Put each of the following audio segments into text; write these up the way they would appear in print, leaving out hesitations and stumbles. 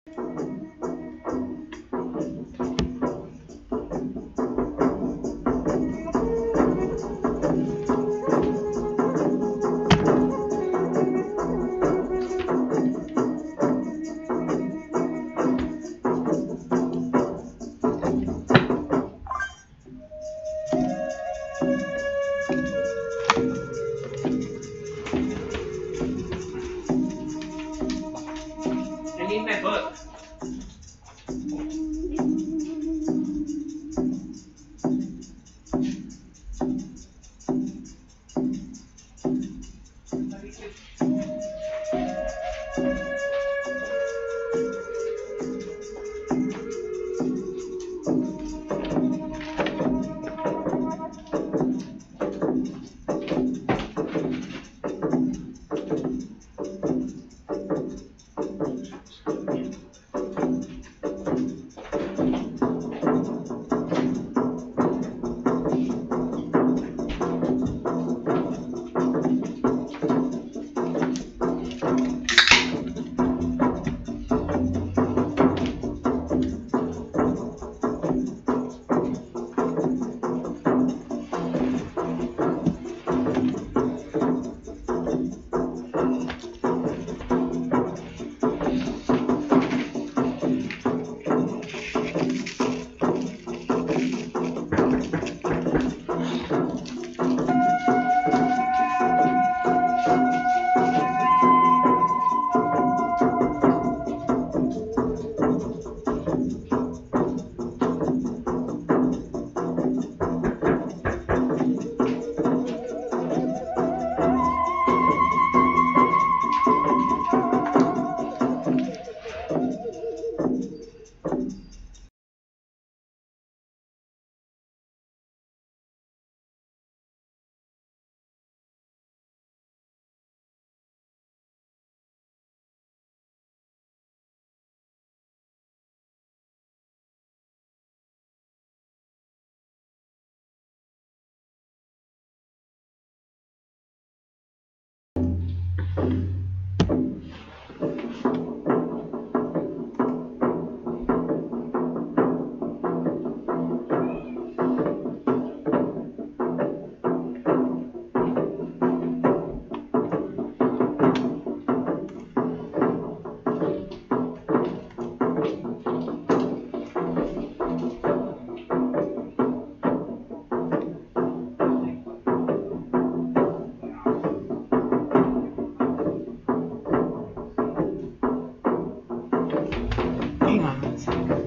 I need my book. Hang on one second.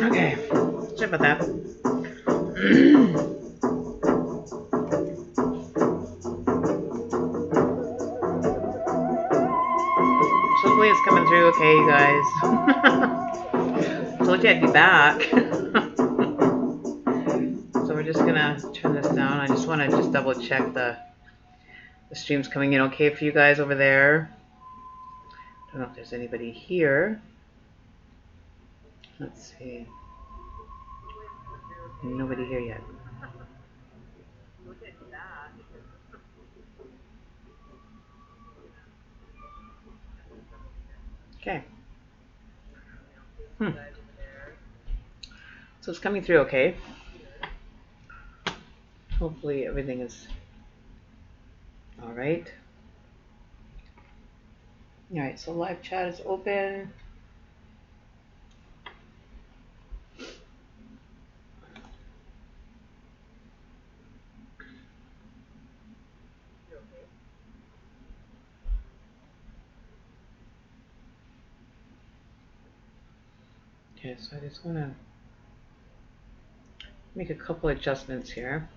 Okay, sorry about that. Hopefully it's coming through okay, you guys. Told you I'd be back. So we're just gonna turn this down. I just want to just double check the stream's coming in okay for you guys over there. Don't know if there's anybody here. Let's see. Nobody here yet. Okay. So it's coming through okay. Hopefully everything is all right. All right, so live chat is open. Okay, so I just want to make a couple adjustments here.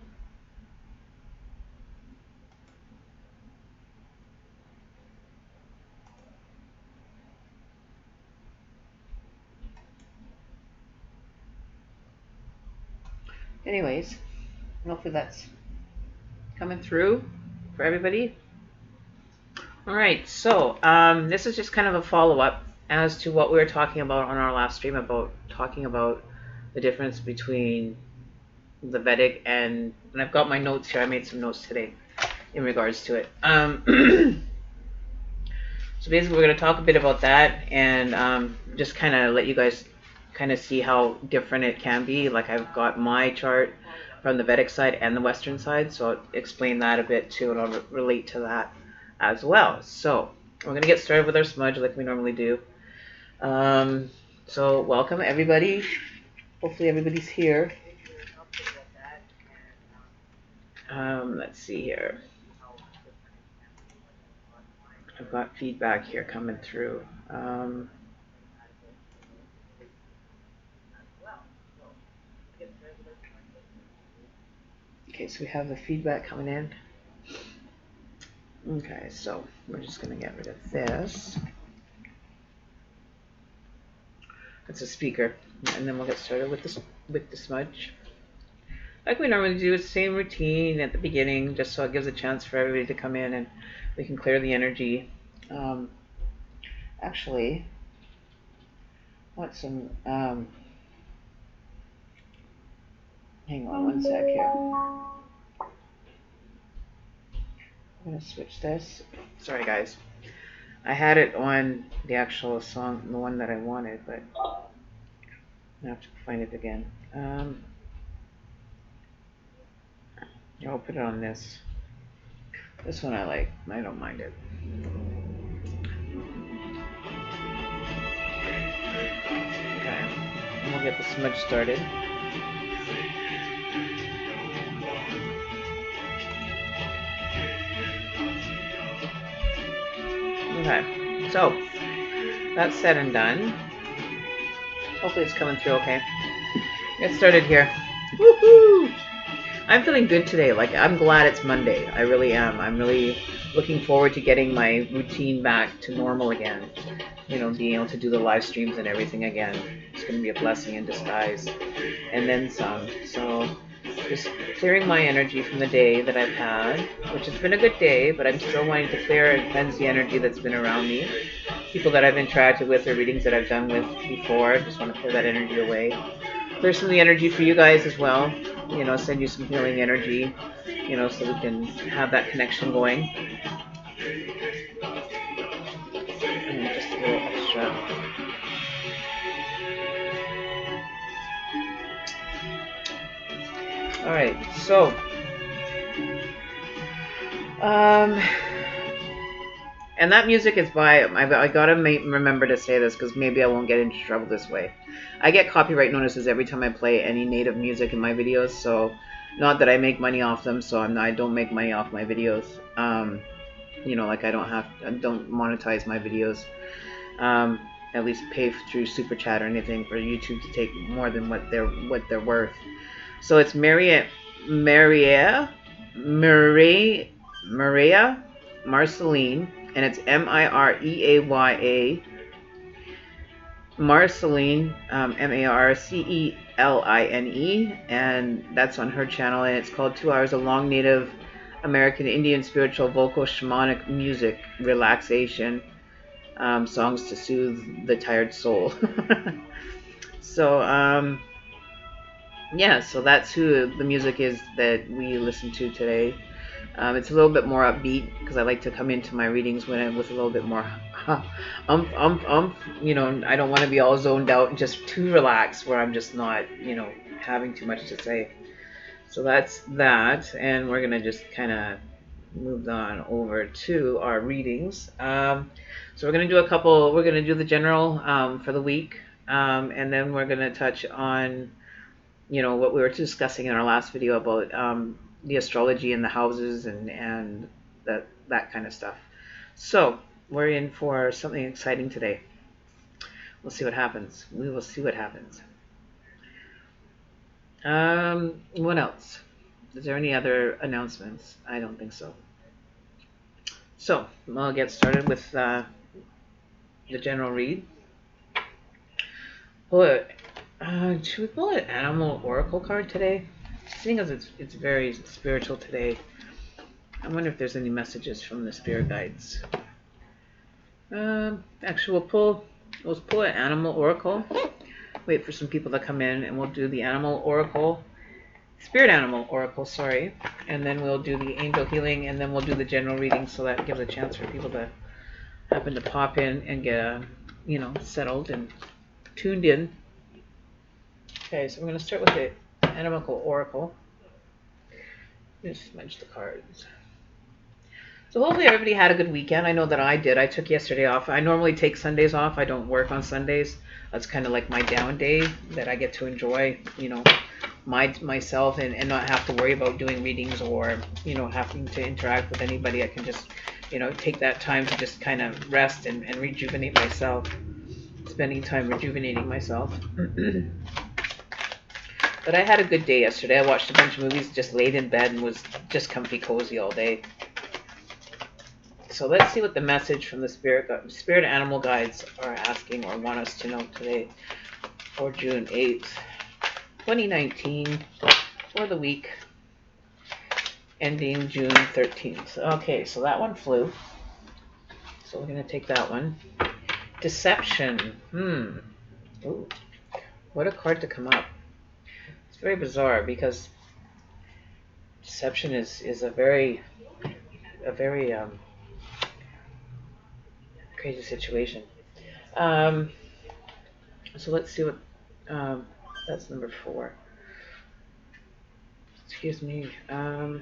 Anyways, hopefully that's coming through for everybody. All right, so this is just kind of a follow-up as to what we were talking about on our last stream about talking about the difference between the Vedic, and I've got my notes here. I made some notes today in regards to it. So basically, we're going to talk a bit about that, and just kind of let you guys kind of see how different it can be. Like, I've got my chart from the Vedic side and the Western side, so I'll explain that a bit too, and I'll relate to that as well. So we're going to get started with our smudge like we normally do. So welcome everybody. Hopefully everybody's here. Let's see here. I've got feedback here coming through. Okay, so we have the feedback coming in. Okay, so we're just going to get rid of this. That's a speaker, and then we'll get started with the smudge. Like we normally do, it's the same routine at the beginning, just so it gives a chance for everybody to come in and we can clear the energy. Actually, I want some. Hang on one sec here. I'm gonna switch this. Sorry, guys. I had it on the actual song, the one that I wanted, but I have to find it again. I'll put it on this. This one I like. I don't mind it. Okay. And we'll get the smudge started. Okay. So, that's said and done. Hopefully it's coming through okay. Get started here. Woohoo! I'm feeling good today. Like, I'm glad it's Monday. I really am. I'm really looking forward to getting my routine back to normal again. You know, being able to do the live streams and everything again. It's going to be a blessing in disguise. And then some. So, just clearing my energy from the day that I've had, which has been a good day, but I'm still wanting to clear and cleanse the energy that's been around me. People that I've interacted with or readings that I've done with before. I just want to clear that energy away. Clear some of the energy for you guys as well. You know, send you some healing energy, you know, so we can have that connection going. And just a little extra. Alright, so and that music is by, I gotta remember to say this because maybe I won't get into trouble this way. I get copyright notices every time I play any native music in my videos, so not that I make money off them, so I don't make money off my videos. You know, like I don't monetize my videos. At least pay through Super Chat or anything for YouTube to take more than what they're worth. So it's Maria Marceline, and it's Mireaya Marceline, Marceline, and that's on her channel, and it's called 2 Hours of Long Native American Indian Spiritual Vocal Shamanic Music Relaxation, songs to soothe the tired soul. So yeah, so that's who the music is that we listen to today. It's a little bit more upbeat because I like to come into my readings with a little bit more you know, I don't want to be all zoned out and just too relaxed where I'm just not, you know, having too much to say. So that's that, and we're gonna just kind of move on over to our readings. So we're gonna do we're gonna do the general for the week, and then we're gonna touch on, you know, what we were discussing in our last video about the astrology and the houses and that kind of stuff. So we're in for something exciting today. We'll see what happens. We will see what happens. What else? Is there any other announcements? I don't think so. So I'll get started with the general read. Should we pull an animal oracle card today? Seeing as it's very spiritual today, I wonder if there's any messages from the spirit guides. Actually, let's pull an animal oracle. Wait for some people to come in, and we'll do the animal oracle, spirit animal oracle, sorry. And then we'll do the angel healing, and then we'll do the general reading, so that gives a chance for people to happen to pop in and get, settled and tuned in. Okay, so we're going to start with the animal oracle. Just smudge the cards. So hopefully everybody had a good weekend. I know that I did. I took yesterday off. I normally take Sundays off. I don't work on Sundays. That's kind of like my down day that I get to enjoy, myself and not have to worry about doing readings or, having to interact with anybody. I can just, take that time to just kind of rest and rejuvenate myself. Spending time rejuvenating myself. But I had a good day yesterday. I watched a bunch of movies, just laid in bed and was just comfy cozy all day. So let's see what the message from the spirit animal guides are asking or want us to know today for June 8th, 2019, for the week ending June 13th. Okay, so that one flew. So we're going to take that one. Deception. Ooh, what a card to come up. It's very bizarre because deception is a very crazy situation. So let's see what, that's number 4. Excuse me. I've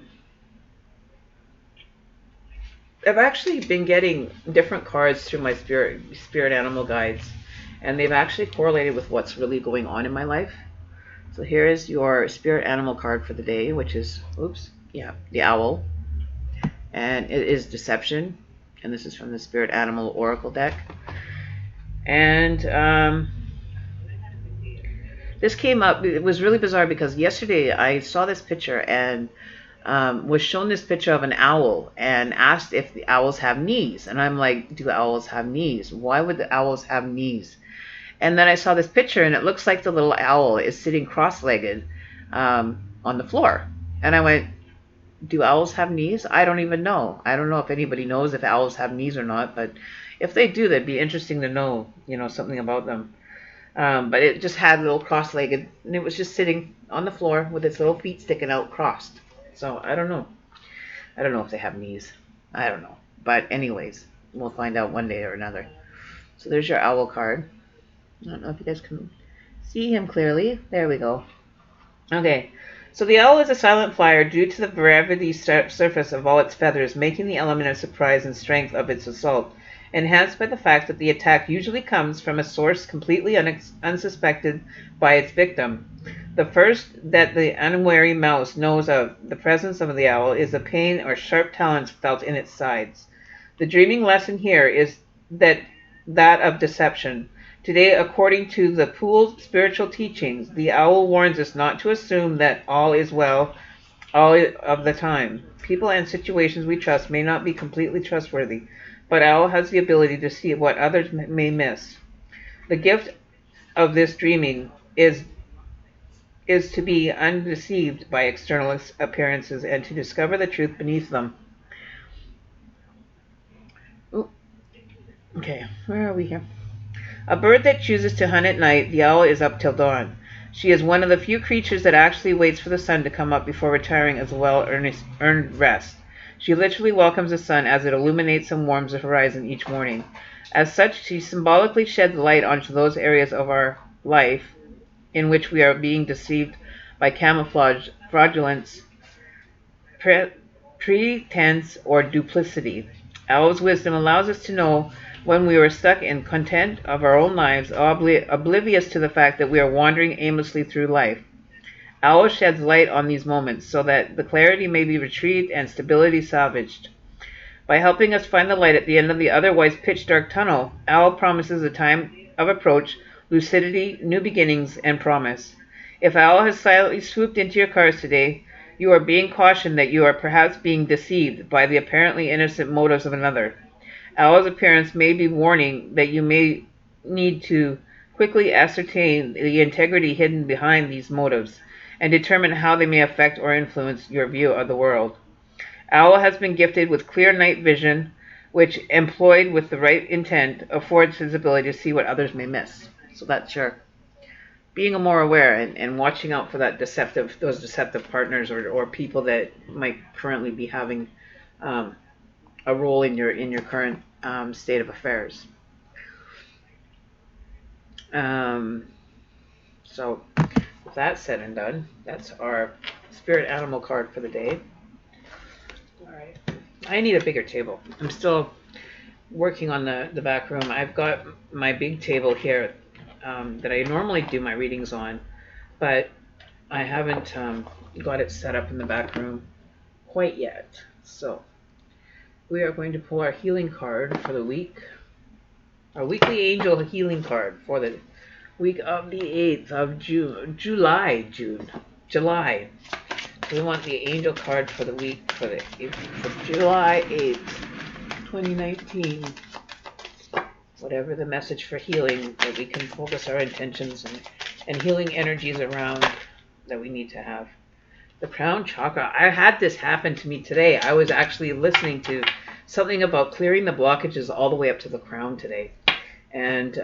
actually been getting different cards through my spirit animal guides, and they've actually correlated with what's really going on in my life. So here is your spirit animal card for the day, which is, the owl. And it is deception. And this is from the Spirit Animal Oracle deck. And this came up, it was really bizarre because yesterday I saw this picture and was shown this picture of an owl and asked if the owls have knees. And I'm like, do owls have knees? Why would the owls have knees? And then I saw this picture and it looks like the little owl is sitting cross-legged on the floor. And I went, do owls have knees? I don't even know. I don't know if anybody knows if owls have knees or not, but if they do, that'd be interesting to know, something about them. But it just had a little cross-legged, and it was just sitting on the floor with its little feet sticking out crossed. So I don't know. I don't know if they have knees. I don't know. But anyways, we'll find out one day or another. So there's your owl card. I don't know if you guys can see him clearly. There we go. Okay. So the owl is a silent flyer due to the gravity surface of all its feathers, making the element of surprise and strength of its assault, enhanced by the fact that the attack usually comes from a source completely unsuspected by its victim. The first that the unwary mouse knows of the presence of the owl is the pain or sharp talons felt in its sides. The dreaming lesson here is that of deception. Today, according to the Pool's spiritual teachings, the owl warns us not to assume that all is well all of the time. People and situations we trust may not be completely trustworthy, but owl has the ability to see what others may miss. The gift of this dreaming is to be undeceived by external appearances and to discover the truth beneath them. Ooh. Okay, where are we here? A bird that chooses to hunt at night, the owl is up till dawn. She is one of the few creatures that actually waits for the sun to come up before retiring as a well-earned rest. She literally welcomes the sun as it illuminates and warms the horizon each morning. As such, she symbolically sheds light onto those areas of our life in which we are being deceived by camouflage, fraudulence, pretense, or duplicity. Owl's wisdom allows us to know when we are stuck in content of our own lives, oblivious to the fact that we are wandering aimlessly through life. Owl sheds light on these moments so that the clarity may be retrieved and stability salvaged. By helping us find the light at the end of the otherwise pitch-dark tunnel, Owl promises a time of approach, lucidity, new beginnings, and promise. If Owl has silently swooped into your cars today, you are being cautioned that you are perhaps being deceived by the apparently innocent motives of another. Owl's appearance may be warning that you may need to quickly ascertain the integrity hidden behind these motives and determine how they may affect or influence your view of the world. Owl has been gifted with clear night vision, which, employed with the right intent, affords his ability to see what others may miss. So that's your being more aware and watching out for those deceptive partners or people that might currently be having a role in your current state of affairs. So with that said and done, that's our spirit animal card for the day. All right. I need a bigger table. I'm still working on the back room. I've got my big table here that I normally do my readings on, but I haven't got it set up in the back room quite yet. So we are going to pull our healing card for the week. Our weekly angel healing card for the week of the 8th of July. We want the angel card for the week for July 8th, 2019. Whatever the message for healing, that we can focus our intentions and healing energies around that we need to have. The crown chakra. I had this happen to me today. I was actually listening to something about clearing the blockages all the way up to the crown today. And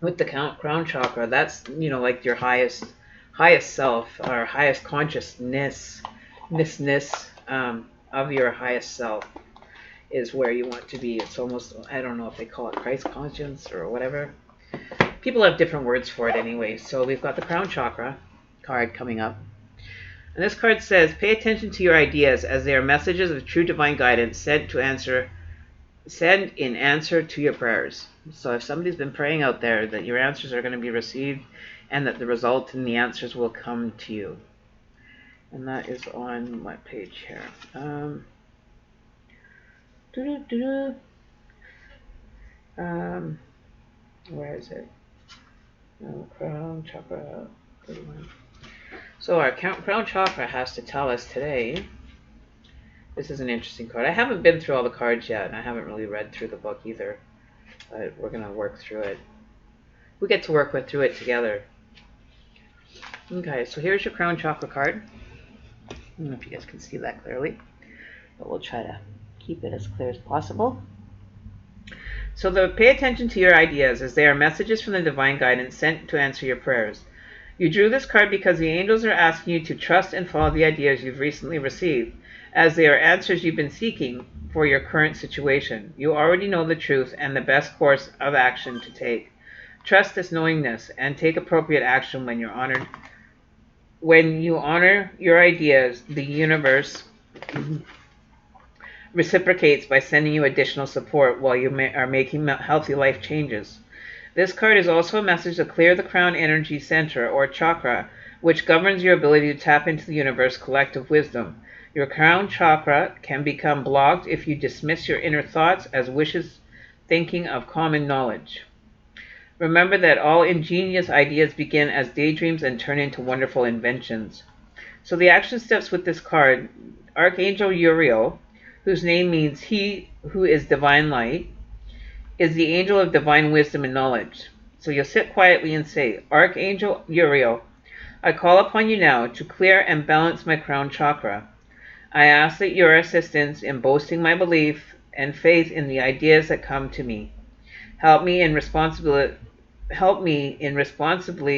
with the crown chakra, that's, like your highest self or highest consciousness of your highest self is where you want to be. It's almost, I don't know if they call it Christ conscience or whatever. People have different words for it anyway. So we've got the crown chakra card coming up. And this card says, pay attention to your ideas as they are messages of true divine guidance sent in answer to your prayers. So if somebody's been praying out there, that your answers are going to be received and that the result and the answers will come to you. And that is on what page here? Where is it? Crown chakra. So our crown chakra has to tell us today. This is an interesting card. I haven't been through all the cards yet, and I haven't really read through the book either. But we're going to work through it. We get to work through it together. Okay, so here's your crown chakra card. I don't know if you guys can see that clearly, but we'll try to keep it as clear as possible. So pay attention to your ideas as they are messages from the divine guidance sent to answer your prayers. You drew this card because the angels are asking you to trust and follow the ideas you've recently received, as they are answers you've been seeking for your current situation. You already know the truth and the best course of action to take. Trust this knowingness and take appropriate action when you're honored. When you honor your ideas, the universe reciprocates by sending you additional support while you are making healthy life changes. This card is also a message to clear the crown energy center or chakra, which governs your ability to tap into the universe's collective wisdom. Your crown chakra can become blocked if you dismiss your inner thoughts as wishes, thinking of common knowledge. Remember that all ingenious ideas begin as daydreams and turn into wonderful inventions. So the action steps with this card, Archangel Uriel, whose name means he who is divine light, is the angel of divine wisdom and knowledge. So you'll sit quietly and say, Archangel Uriel, I call upon you now to clear and balance my crown chakra. I ask that your assistance in boosting my belief and faith in the ideas that come to me. Help me in responsibly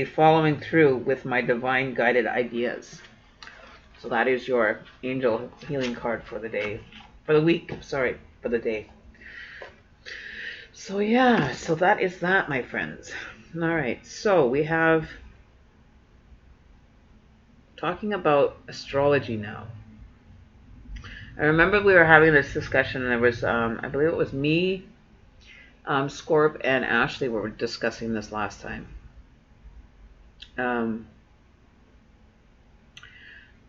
following through with my divine guided ideas. So that is your angel healing card for the day. For the day. So yeah, so that is that, my friends. Alright, so we have talking about astrology now. I remember we were having this discussion, and there was, I believe it was me, Scorp, and Ashley were discussing this last time.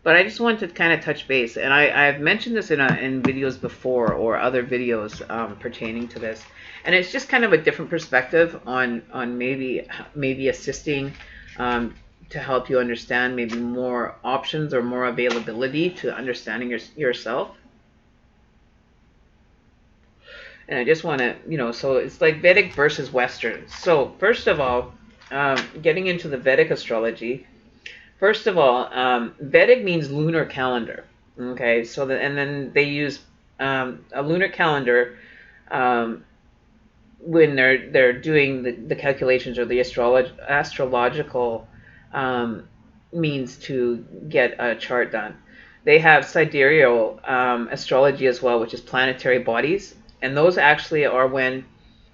But I just wanted to kind of touch base, and I've mentioned this in videos before or other videos pertaining to this, and it's just kind of a different perspective on maybe assisting to help you understand maybe more options or more availability to understanding yourself. And I just want to, so it's like Vedic versus Western. So first of all, getting into the Vedic astrology. First of all, Vedic means lunar calendar. Okay, so and then they use a lunar calendar when they're doing the calculations or the astrological means to get a chart done. They have sidereal astrology as well, which is planetary bodies, and those actually are when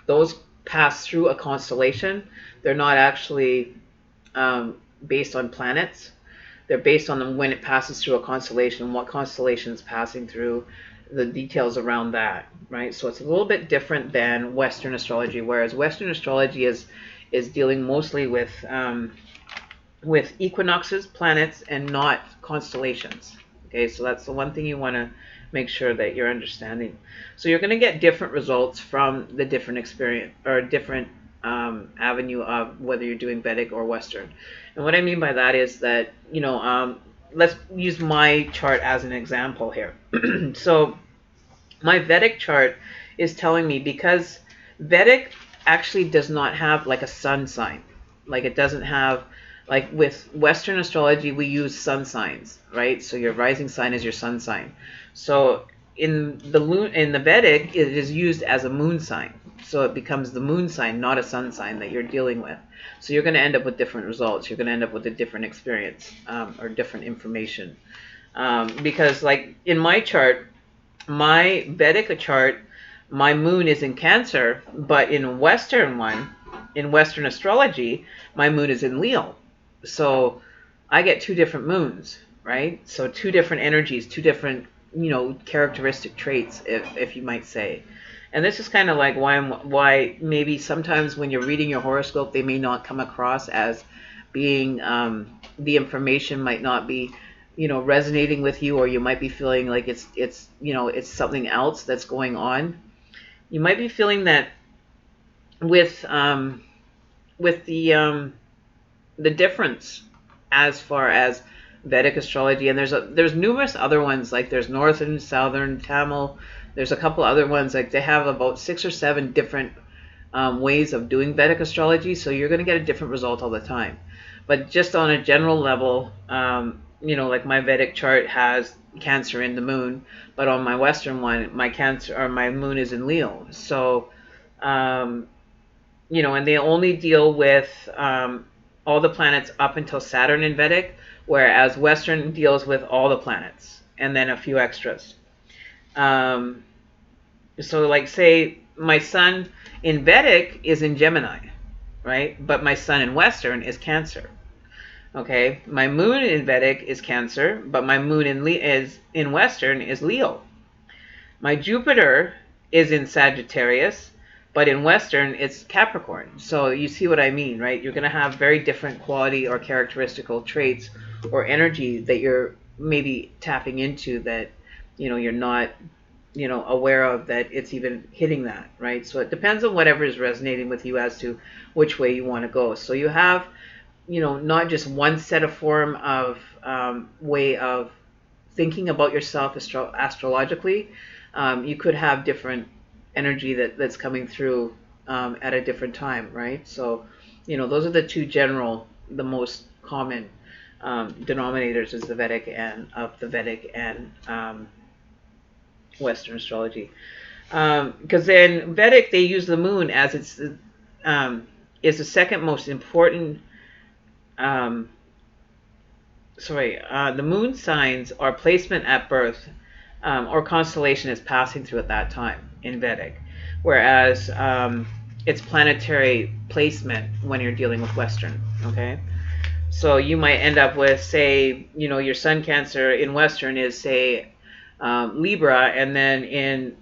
those pass through a constellation. They're not actually based on planets. They're based on them when it passes through a constellation, what constellation is passing through, the details around that, right? So it's a little bit different than Western astrology, whereas Western astrology is dealing mostly with equinoxes, planets, and not constellations. Okay, so that's the one thing you want to make sure that you're understanding. So you're going to get different results from the different experience or different avenue of whether you're doing Vedic or Western. And what I mean by that is that, let's use my chart as an example here. So my Vedic chart is telling me, because Vedic actually does not have like a sun sign. Like it doesn't have, like with Western astrology, we use sun signs, right? So your rising sign is your sun sign. So in the Vedic, it is used as a moon sign. So it becomes the moon sign, not a sun sign that you're dealing with. So you're going to end up with different results. You're going to end up with a different experience or different information. Because like in my chart, my Vedic chart, my moon is in Cancer, but in Western astrology, my moon is in Leo. So I get two different moons, right? So two different energies, two different, characteristic traits, if you might say. And this is kind of like why maybe sometimes when you're reading your horoscope, they may not come across as being, the information might not be, resonating with you, or you might be feeling like it's something else that's going on. You might be feeling that with the difference as far as Vedic astrology, and there's numerous other ones, like there's Northern, Southern, Tamil. There's a couple other ones, like they have about 6 or 7 different ways of doing Vedic astrology, so you're going to get a different result all the time. But just on a general level, like my Vedic chart has Cancer in the moon, but on my Western one, my moon is in Leo. So, and they only deal with all the planets up until Saturn in Vedic, whereas Western deals with all the planets and then a few extras. So like say my sun in Vedic is in Gemini, right? But my sun in Western is Cancer. Okay, my moon in Vedic is Cancer, but my moon in Western is Leo. My Jupiter is in Sagittarius, but in Western it's Capricorn. So you see what I mean, right? You're going to have very different quality or characteristical traits or energy that you're maybe tapping into that, you're not, aware of, that it's even hitting that, right? So it depends on whatever is resonating with you as to which way you want to go. So you have, not just one set of form of way of thinking about yourself astrologically. You could have different energy that's coming through at a different time, right? So, those are the most common denominators is the Vedic and Western astrology. Because in Vedic they use the moon as is the second most important. The moon signs are placement at birth, or constellation is passing through at that time in Vedic, whereas it's planetary placement when you're dealing with Western. Okay, so you might end up with, say, your Sun Cancer in Western is, say, Libra, and then in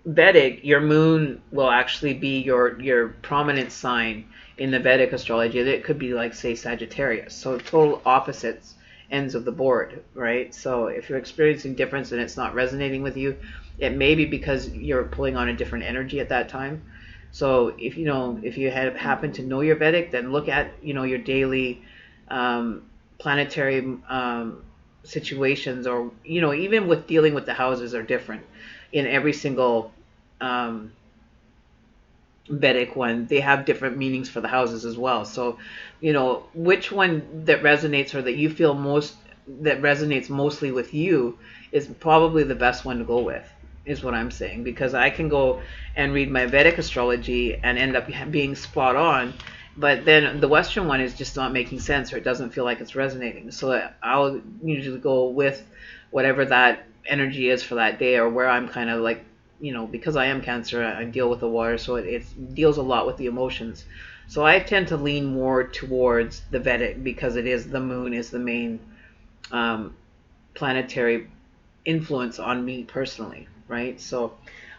Vedic your moon will actually be your prominent sign in the Vedic astrology. It could be like, say, Sagittarius. So total opposites ends of the board, right? So if you're experiencing difference and it's not resonating with you, it may be because you're pulling on a different energy at that time. So if you happen to know your Vedic, then look at your daily planetary situations, or even with dealing with the houses are different in every single Vedic one. They have different meanings for the houses as well. So which one that resonates, or that you feel that resonates mostly with you, is probably the best one to go with. is what I'm saying, because I can go and read my Vedic astrology and end up being spot on, but then the Western one is just not making sense, or it doesn't feel like it's resonating. So I'll usually go with whatever that energy is for that day, or where I'm kind of like, because I am Cancer, I deal with the water, so it deals a lot with the emotions. So I tend to lean more towards the Vedic, because it is the moon is the main um, planetary influence on me personally, right? So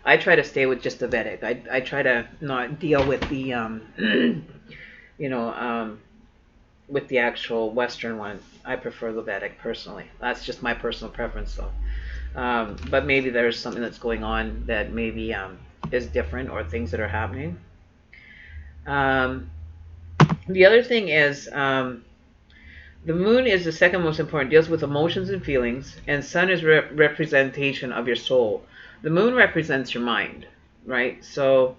I try to stay with just the Vedic. I try to not deal with the you know with the actual Western one. I prefer the Vedic personally. That's just my personal preference, though. But maybe there's something that's going on that maybe is different, or things that are happening. Um, the other thing is, the moon is the second most important, deals with emotions and feelings, and sun is representation of your soul. The moon represents your mind, right? So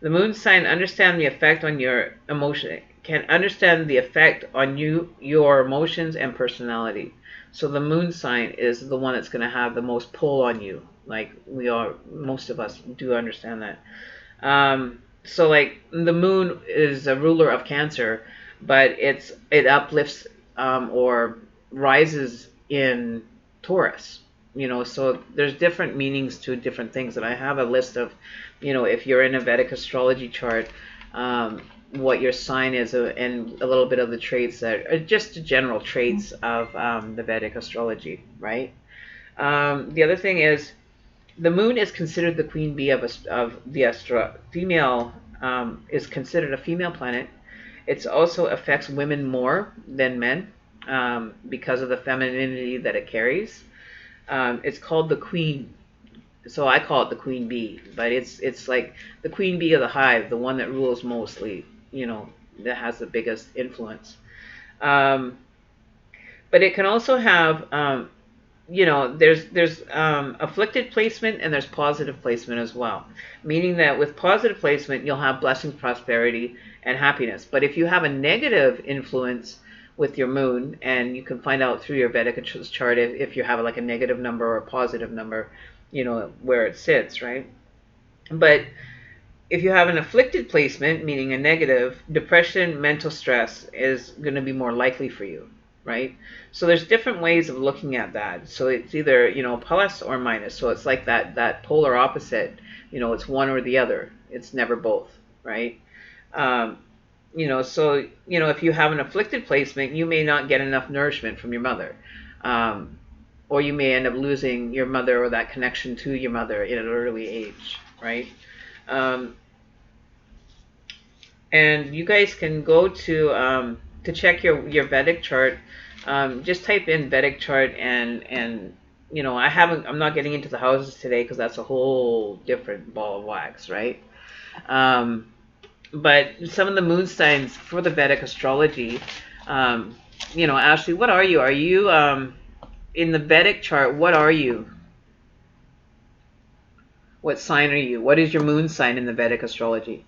the moon sign understand the effect on your emotion, can understand the effect on your emotions and personality. So the moon sign is the one that's going to have the most pull on you. Like most of us do understand that. So like the moon is a ruler of Cancer, but it uplifts or rises in Taurus. So there's different meanings to different things, and I have a list of, if you're in a Vedic astrology chart, what your sign is, and a little bit of the traits that are just the general traits of the Vedic astrology, right? The other thing is, the moon is considered the queen bee of the female, is considered a female planet. It also affects women more than men, because of the femininity that it carries. It's called the queen, so I call it the queen bee, but it's like the queen bee of the hive, the one that rules mostly, that has the biggest influence. Um, but it can also have, there's afflicted placement, and there's positive placement as well. Meaning that with positive placement, you'll have blessings, prosperity, and happiness. But if you have a negative influence with your moon, and you can find out through your Vedic chart if you have like a negative number or a positive number, where it sits, right? But if you have an afflicted placement, meaning a negative, depression, mental stress is going to be more likely for you, right? So there's different ways of looking at that. So it's either, plus or minus. So it's like that polar opposite, it's one or the other. It's never both, right? Um, so, if you have an afflicted placement, you may not get enough nourishment from your mother. Um, or you may end up losing your mother, or that connection to your mother at an early age, right? Um, and you guys can go to check your Vedic chart. Just type in Vedic chart, and I'm not getting into the houses today, because that's a whole different ball of wax, right? But some of the moon signs for the Vedic astrology, Ashley, what are you? Are you in the Vedic chart? What are you? What sign are you? What is your moon sign in the Vedic astrology?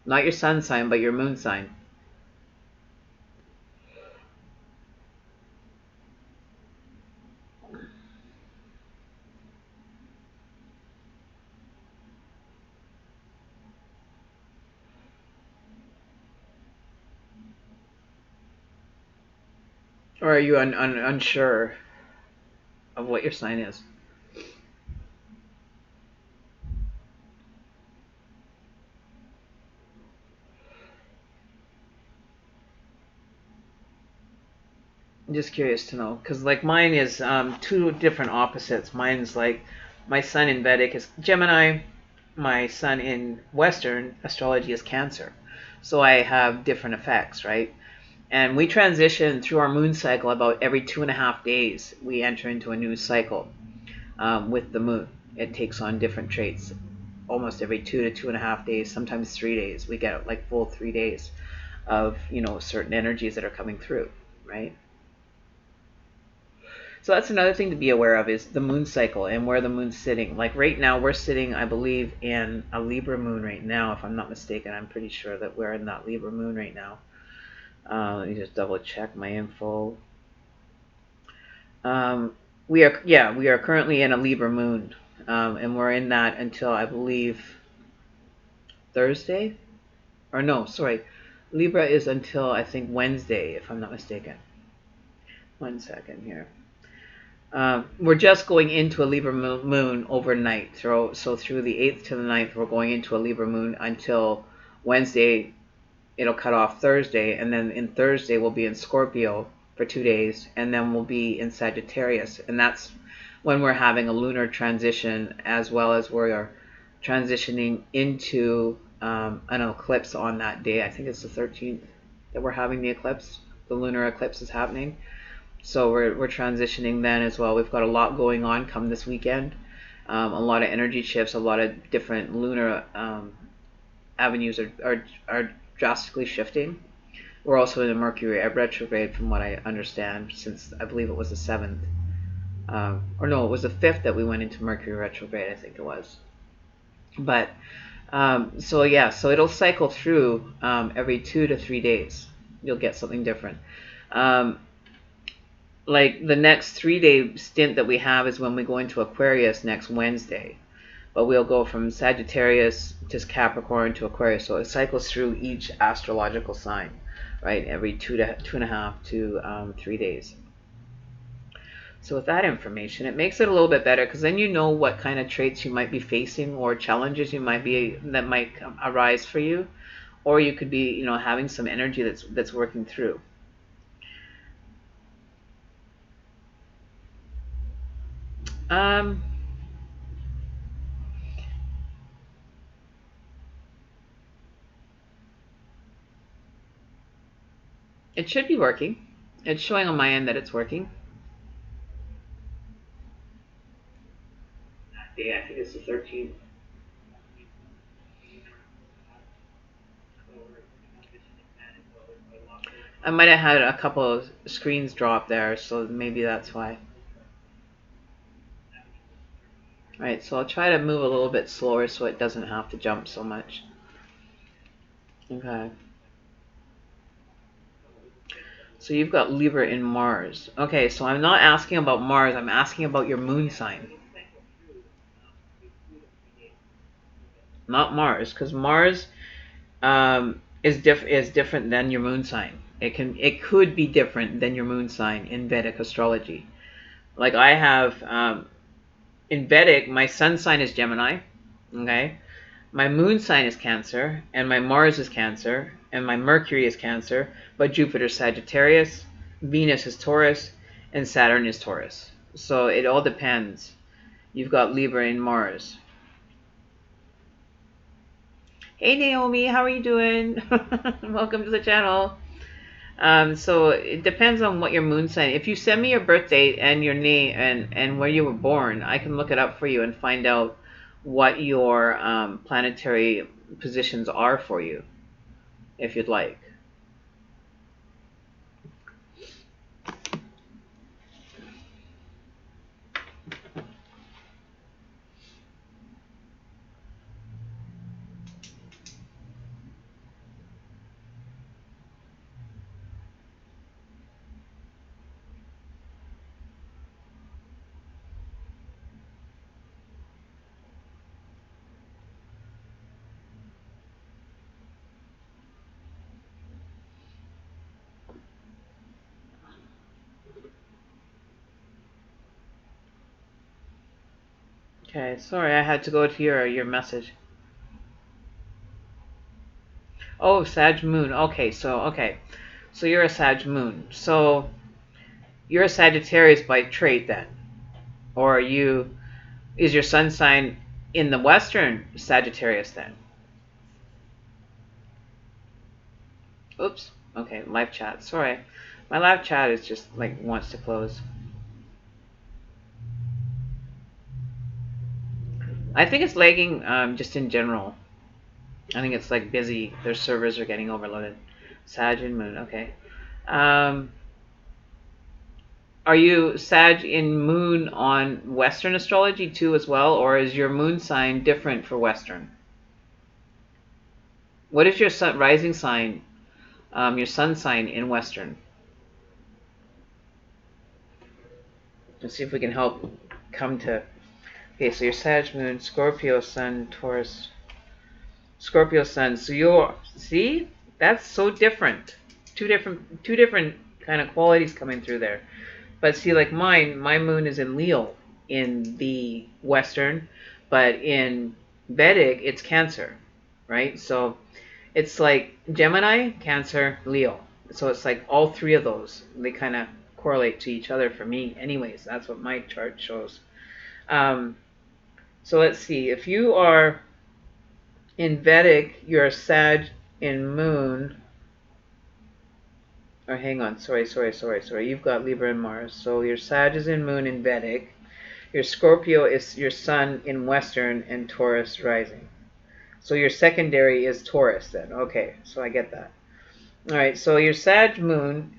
Not your sun sign, but your moon sign. Or are you unsure of what your sign is? I'm just curious to know, because like mine is two different opposites. Mine's like my sun in Vedic is Gemini, my sun in Western astrology is Cancer. So I have different effects, right? And we transition through our moon cycle about every 2.5 days. We enter into a new cycle with the moon. It takes on different traits almost every 2 to 2.5 days, sometimes 3 days. We get like full 3 days of certain energies that are coming through, right? So that's another thing to be aware of, is the moon cycle and where the moon's sitting. Like right now, we're sitting, I believe, in a Libra moon right now, if I'm not mistaken. I'm pretty sure that we're in that Libra moon right now. Let me just double check my info. We are currently in a Libra moon. and we're in that until I believe Thursday. Or no, sorry, Libra is until I think Wednesday, if I'm not mistaken. 1 second here. We're just going into a Libra moon overnight. So through the 8th to the 9th, we're going into a Libra moon until Wednesday. It'll cut off Thursday, and then in Thursday we'll be in Scorpio for 2 days, and then we'll be in Sagittarius, and that's when we're having a lunar transition, as well as we're transitioning into an eclipse on that day. I think it's the 13th that we're having the eclipse. The lunar eclipse is happening. So we're transitioning then as well. We've got a lot going on come this weekend. A lot of energy shifts, a lot of different lunar avenues are drastically shifting. We're also in a Mercury retrograde, from what I understand, since I believe it was the 7th. Or no, it was the 5th that we went into Mercury retrograde, I think it was. But, so yeah, so it'll cycle through every 2 to 3 days. You'll get something different. Like the next 3-day stint that we have is when we go into Aquarius next Wednesday. But we'll go from Sagittarius to Capricorn to Aquarius. So it cycles through each astrological sign, right? Every 2.5 to 3 days. So with that information, it makes it a little bit better, because then you know what kind of traits you might be facing or challenges that might arise for you, or you could be, having some energy that's working through. It should be working. It's showing on my end that it's working. Yeah, I think it's the 13th. I might have had a couple of screens drop there, so maybe that's why. Alright, so I'll try to move a little bit slower so it doesn't have to jump so much. Okay. So you've got Libra in Mars. Okay, so I'm not asking about Mars, I'm asking about your moon sign. Not Mars, because Mars is different than your moon sign. It could be different than your moon sign in Vedic astrology. Like I have in Vedic, my sun sign is Gemini. Okay, my moon sign is Cancer, and my Mars is Cancer, and my Mercury is Cancer, but Jupiter is Sagittarius, Venus is Taurus, and Saturn is Taurus. So it all depends. You've got Libra in Mars. Hey Naomi, how are you doing? Welcome to the channel. So it depends on what your moon sign. If you send me your birth date and your name and where you were born, I can look it up for you and find out what your planetary positions are for you, if you'd like. Okay, sorry, I had to go to your message. Oh, Sag Moon. Okay, so you're a Sag Moon. So you're a Sagittarius by trait then, or is your sun sign in the Western Sagittarius then? Oops. Okay, live chat. Sorry, my live chat is just like wants to close. I think it's lagging just in general. I think it's like busy. Their servers are getting overloaded. Sag and Moon. Okay. Are you Sag in Moon on Western astrology too as well, or is your moon sign different for Western? What is your sun rising sign? Your sun sign in Western. Let's see if we can help come to Okay, so your Sag Moon, Scorpio Sun, Taurus, Scorpio Sun. So you're see, that's so different. Two different kind of qualities coming through there. But see, like mine, my moon is in Leo in the Western, but in Vedic it's Cancer, right? So it's like Gemini, Cancer, Leo. So it's like all three of those. They kind of correlate to each other for me, anyways. That's what my chart shows. Um, so let's see. If you are in Vedic, you're a Sag in Moon. Or hang on, sorry. You've got Libra and Mars. So your Sag is in Moon in Vedic. Your Scorpio is your Sun in Western and Taurus rising. So your secondary is Taurus then. Okay, so I get that. All right, so your Sag Moon,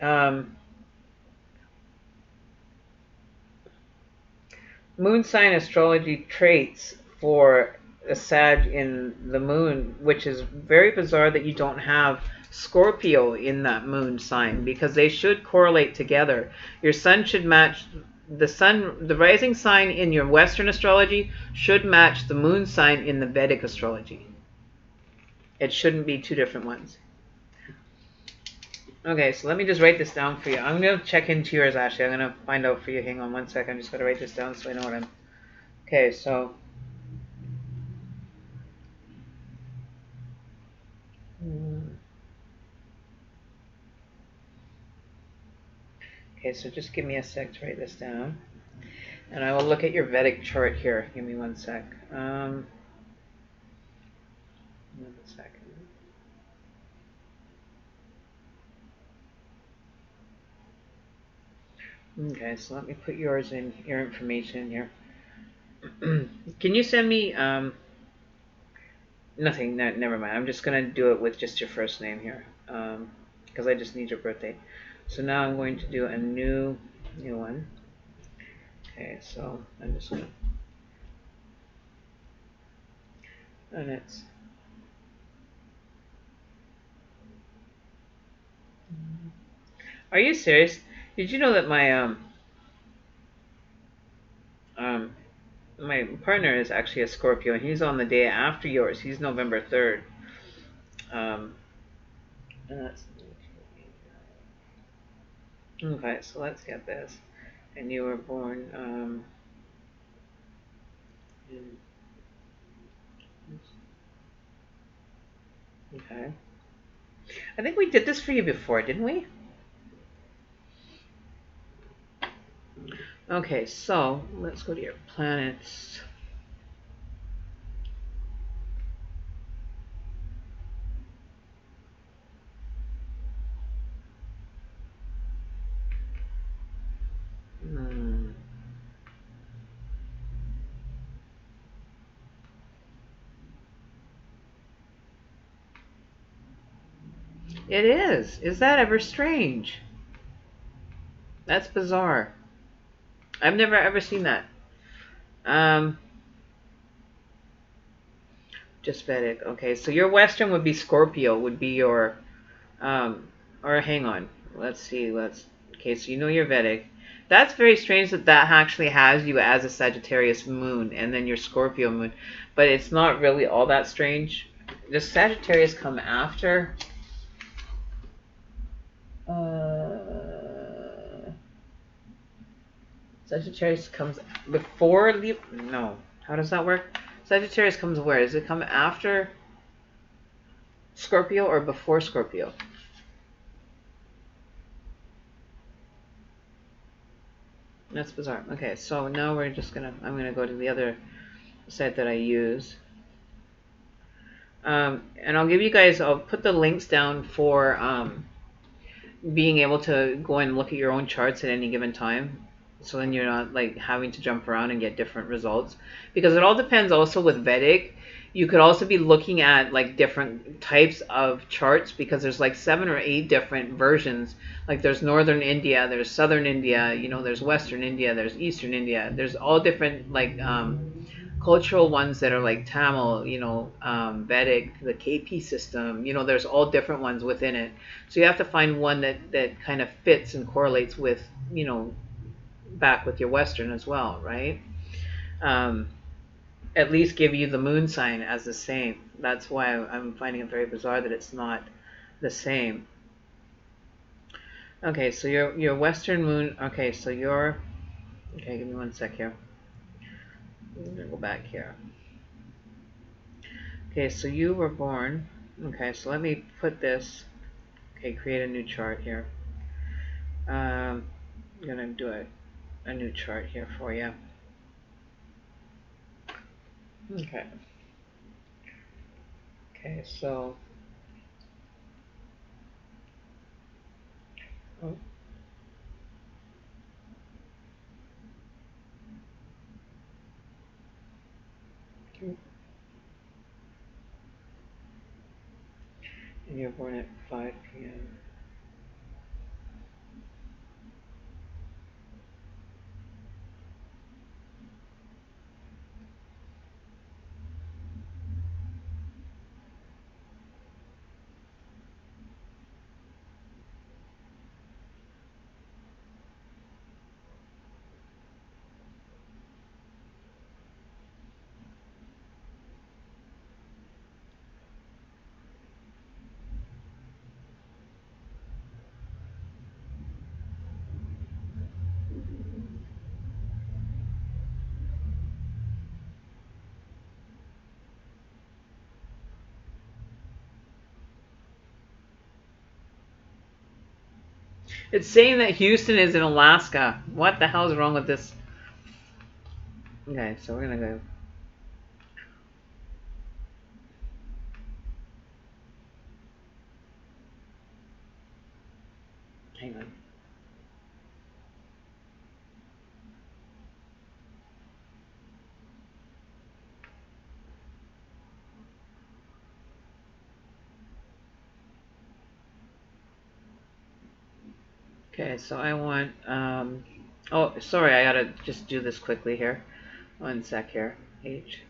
moon sign astrology traits for a Sag in the moon, which is very bizarre that you don't have Scorpio in that moon sign because they should correlate together. Your sun should match the rising sign in your Western astrology should match the moon sign in the Vedic astrology. It shouldn't be two different ones. Okay, so let me just write this down for you. I'm going to check into yours, Ashley. I'm going to find out for you. Hang on one second. I'm just going to write this down so I know what I'm... Okay, so... Okay, so just give me a sec to write this down. And I will look at your Vedic chart here. Give me one sec. One second. Okay, so let me put yours in, your information in here. Can you send me, nothing, no, never mind. I'm just going to do it with just your first name here. Because I just need your birthday. So now I'm going to do a new one. Okay, so I'm just going to, and it's, are you serious? Did you know that my partner is actually a Scorpio, and he's on the day after yours. He's November 3rd. And that's okay. So let's get this. And you were born okay. I think we did this for you before, didn't we? Okay, so let's go to your planets. It is. Is that ever strange? That's bizarre. I've never ever seen that. Just Vedic. Okay, so your Western would be Scorpio, would be your, or hang on. Let's see. Okay, so you know your Vedic. That's very strange that that actually has you as a Sagittarius moon and then your Scorpio moon. But it's not really all that strange. Does Sagittarius come after? Sagittarius comes before Libra? No. How does that work? Sagittarius comes where? Does it come after Scorpio or before Scorpio? That's bizarre. Okay, so now we're just gonna, I'm gonna go to the other site that I use. And I'll give you guys, I'll put the links down for being able to go and look at your own charts at any given time. So then you're not like having to jump around and get different results. Because it all depends also with Vedic. You could also be looking at like different types of charts because there's like 7 or 8 different versions. Like there's Northern India, there's Southern India, you know, there's Western India, there's Eastern India. There's all different like cultural ones that are like Tamil, you know, Vedic, the KP system, you know, there's all different ones within it. So you have to find one that kind of fits and correlates with, you know, back with your Western as well, right? at least give you the moon sign as the same. That's why I'm finding it very bizarre that it's not the same. Okay, so your Western moon. Okay, so your. Okay, give me one sec here. I'm gonna go back here. Okay, so you were born. Okay, so let me put this. Okay, create a new chart here. I'm gonna do a new chart here for you. Okay. Okay, so. Oh, okay. And you're born at 5 p.m. It's saying that Houston is in Alaska. What the hell is wrong with this? Okay, so we're gonna go. Hang on. Okay, so I want. Oh, sorry, I gotta just do this quickly here. One sec here. H.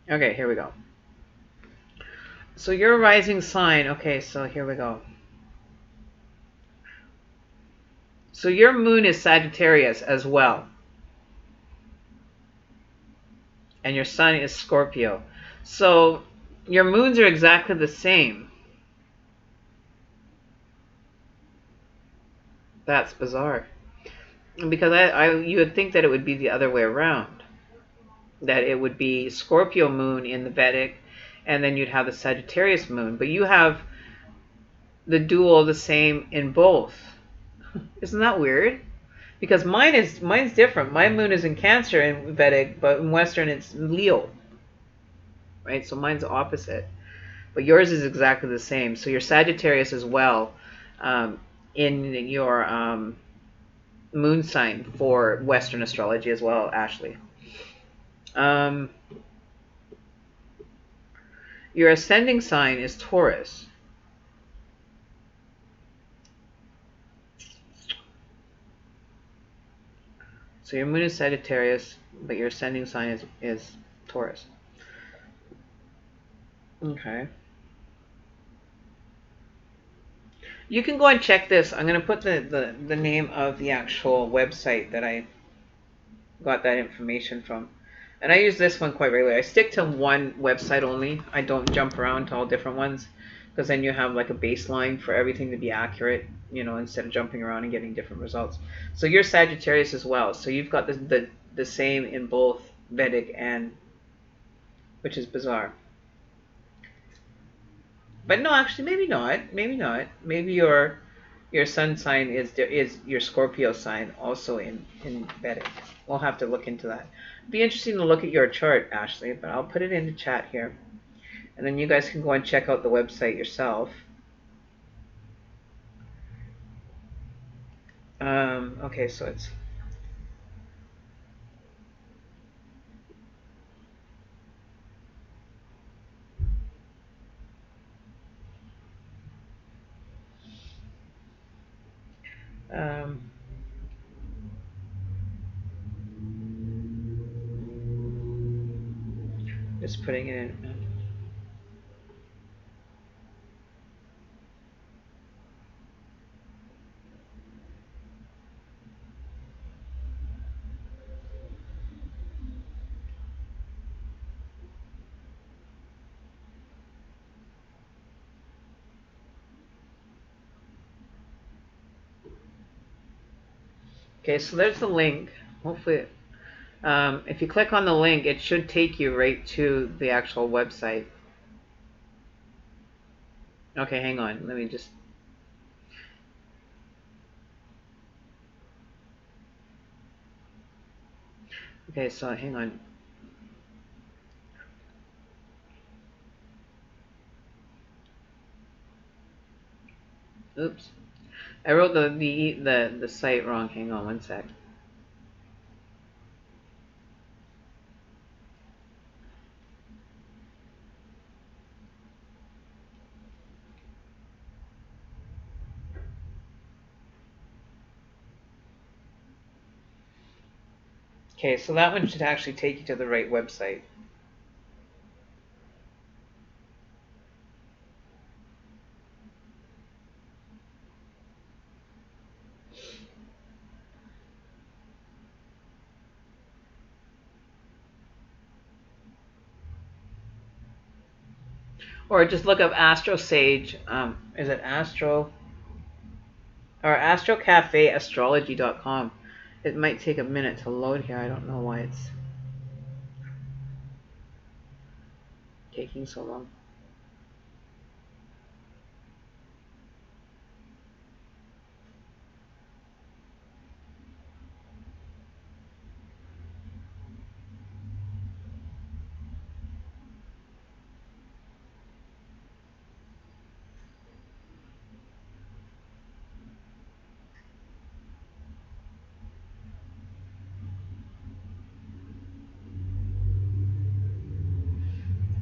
Okay, here we go. So your rising sign. Okay, so here we go. So your moon is Sagittarius as well. And your sun is Scorpio. So your moons are exactly the same. That's bizarre. Because you would think that it would be the other way around. That it would be Scorpio moon in the Vedic, and then you'd have the Sagittarius moon. But you have the dual the same in both. Isn't that weird? Because mine's different. My moon is in Cancer in Vedic, but in Western it's Leo. Right? So mine's opposite. But yours is exactly the same. So you're Sagittarius as well in your moon sign for Western astrology as well, Ashley. Um, your ascending sign is Taurus. So your moon is Sagittarius, but your ascending sign is Taurus. Okay. You can go and check this. I'm going to put the name of the actual website that I got that information from. And I use this one quite regularly. I stick to one website only. I don't jump around to all different ones because then you have like a baseline for everything to be accurate, instead of jumping around and getting different results. So you're Sagittarius as well. So you've got the same in both Vedic and, which is bizarre. But no, actually, maybe not. Maybe not. Maybe your sun sign is your Scorpio sign also in Vedic. We'll have to look into that. It'd be interesting to look at your chart, Ashley, but I'll put it in the chat here. And then you guys can go and check out the website yourself. Okay, so it's... Um, Just putting it in. Okay, so there's the link. Hopefully, if you click on the link, it should take you right to the actual website. Okay, hang on. Let me just... Okay, so hang on. Oops. I wrote the site wrong. Hang on one sec. Okay, so that one should actually take you to the right website. Or just look up Astro Sage. Is it Astro? Or astrocafeastrology.com. It might take a minute to load here. I don't know why it's taking so long.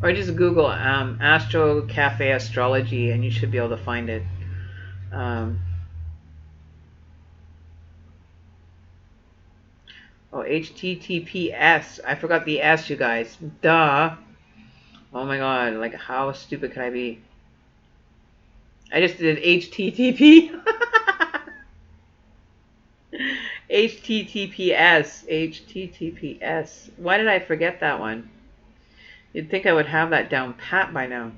Or just Google Astro Cafe Astrology and you should be able to find it. Oh, HTTPS. I forgot the S, you guys. Duh. Oh my god, like how stupid could I be? I just did HTTP. HTTPS. HTTPS. Why did I forget that one? You'd think I would have that down pat by now.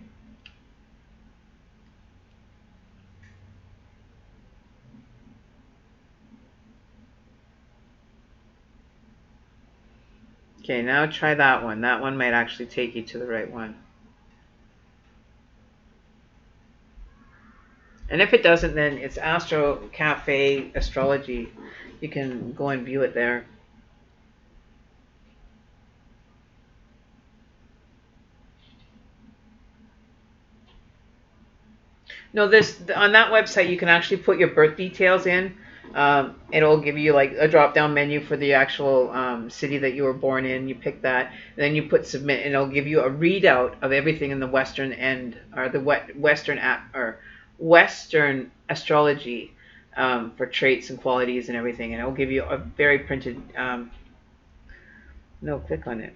Okay, now try that one. That one might actually take you to the right one. And if it doesn't, then it's Astro Cafe Astrology. You can go and view it there. No, this on that website you can actually put your birth details in. It'll give you like a drop-down menu for the actual city that you were born in. You pick that, and then you put submit, and it'll give you a readout of everything in the Western end or the Western app or Western astrology for traits and qualities and everything, and it'll give you a very printed. No, click on it.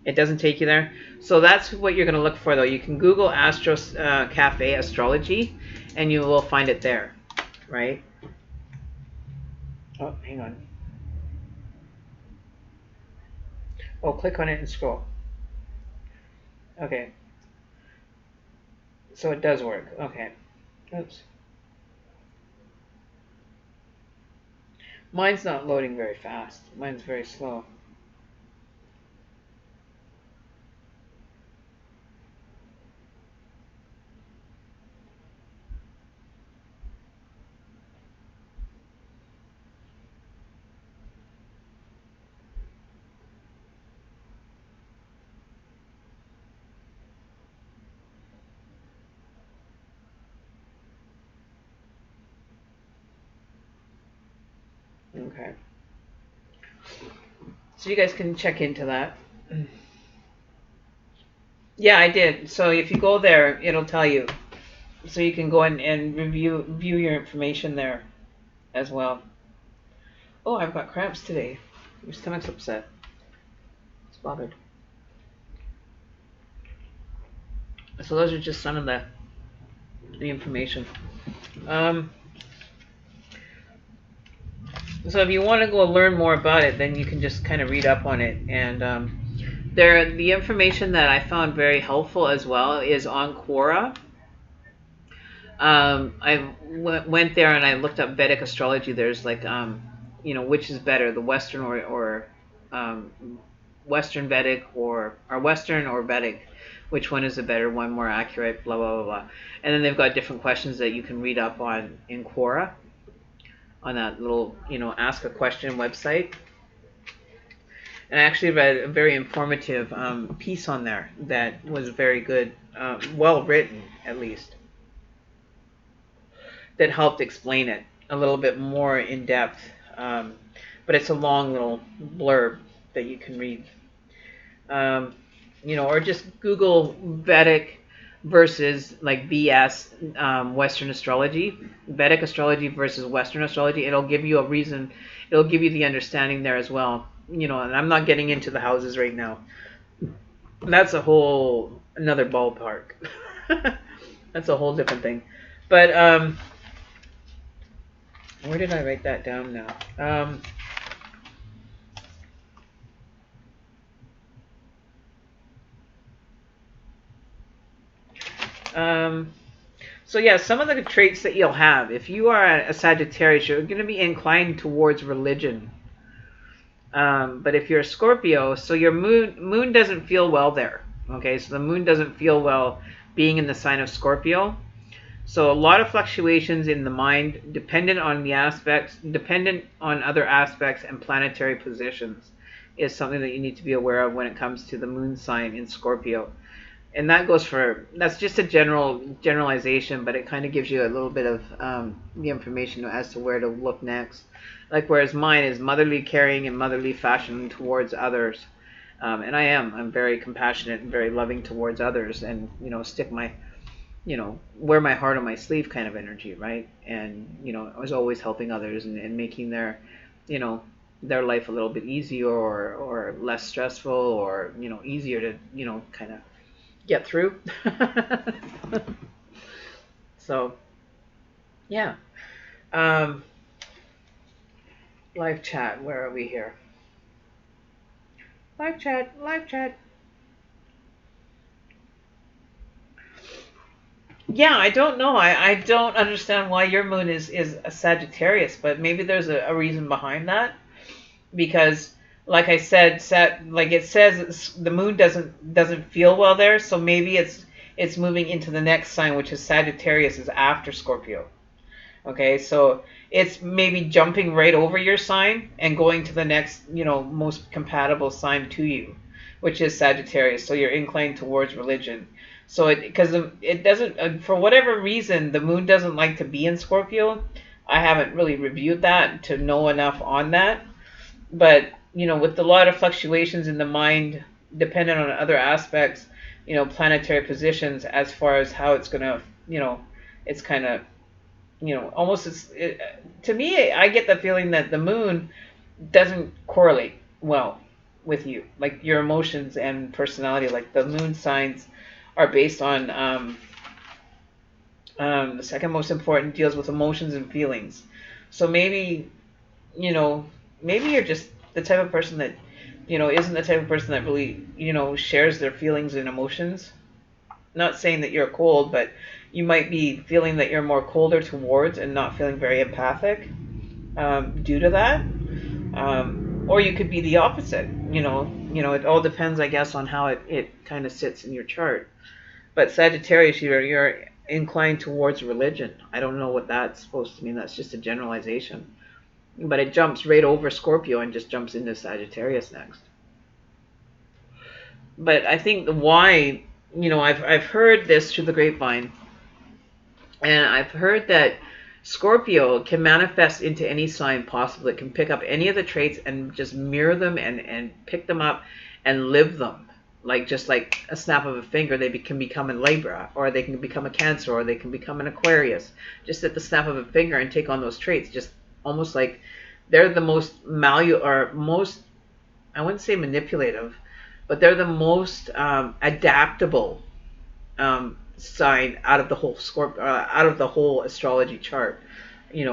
It doesn't take you there. So that's what you're going to look for, though. You can Google Astro Cafe Astrology, and you will find it there, right? Oh, hang on. Oh, click on it and scroll. Okay. So it does work. Okay. Oops. Mine's not loading very fast. Mine's very slow. Okay. So you guys can check into that. Yeah, I did. So if you go there, it'll tell you. So you can go in and view your information there as well. Oh, I've got cramps today. Your stomach's upset. It's bothered. So those are just some of the information. Um, so if you want to go learn more about it, then you can just kind of read up on it. And the information that I found very helpful as well is on Quora. I went there and I looked up Vedic astrology. There's like, which is better, the Western or um, Western Vedic or Western or Vedic. Which one is the better one, more accurate, blah, blah, blah, blah. And then they've got different questions that you can read up on in Quora on that little, ask a question website. And I actually read a very informative piece on there that was very good, well written at least, that helped explain it a little bit more in depth. But it's a long little blurb that you can read. Or just Google Vedic versus like BS Western astrology, Vedic astrology versus Western astrology. It'll give you a reason. It'll give you the understanding there as well. And I'm not getting into the houses right now. That's a whole another ballpark. That's a whole different thing. But where did I write that down now? So yeah, some of the traits that you'll have, if you are a Sagittarius, you're going to be inclined towards religion. But if you're a Scorpio, so your moon doesn't feel well there. Okay, so the moon doesn't feel well being in the sign of Scorpio. So a lot of fluctuations in the mind, dependent on other aspects and planetary positions, is something that you need to be aware of when it comes to the moon sign in Scorpio. And that's just a generalization, but it kind of gives you a little bit of the information as to where to look next. Like whereas mine is motherly caring and motherly fashion towards others. And I'm very compassionate and very loving towards others, and wear my heart on my sleeve kind of energy, right? And I was always helping others and making their life a little bit easier or less stressful, or easier to kind of get through. So yeah. Live chat, where are we here? Live chat. Yeah, I don't know. I don't understand why your moon is a Sagittarius, but maybe there's a reason behind that. Because like I said, like it says, the moon doesn't feel well there, so maybe it's moving into the next sign, which is Sagittarius, is after Scorpio. Okay, so it's maybe jumping right over your sign and going to the next, most compatible sign to you, which is Sagittarius. So you're inclined towards religion. So because it doesn't, for whatever reason, the moon doesn't like to be in Scorpio. I haven't really reviewed that to know enough on that. But, with a lot of fluctuations in the mind, dependent on other aspects, planetary positions, as far as how it's going to, it's kind of, almost, to me, I get the feeling that the moon doesn't correlate well with you. Like your emotions and personality, like the moon signs are based on, the second most important deals with emotions and feelings. So maybe, maybe you're just the type of person that, isn't the type of person that really, shares their feelings and emotions. Not saying that you're cold, but you might be feeling that you're more colder towards and not feeling very empathic due to that. Or you could be the opposite. It all depends, I guess, on how it kind of sits in your chart. But Sagittarius, you're inclined towards religion. I don't know what that's supposed to mean. That's just a generalization. But it jumps right over Scorpio and just jumps into Sagittarius next. But I think why, I've heard this through the grapevine, and I've heard that Scorpio can manifest into any sign possible. It can pick up any of the traits and just mirror them and pick them up and live them. Just like a snap of a finger, they can become a Libra, or they can become a Cancer, or they can become an Aquarius. Just at the snap of a finger and take on those traits. Just almost like they're the most I wouldn't say manipulative, but they're the most adaptable sign out of the whole out of the whole astrology chart.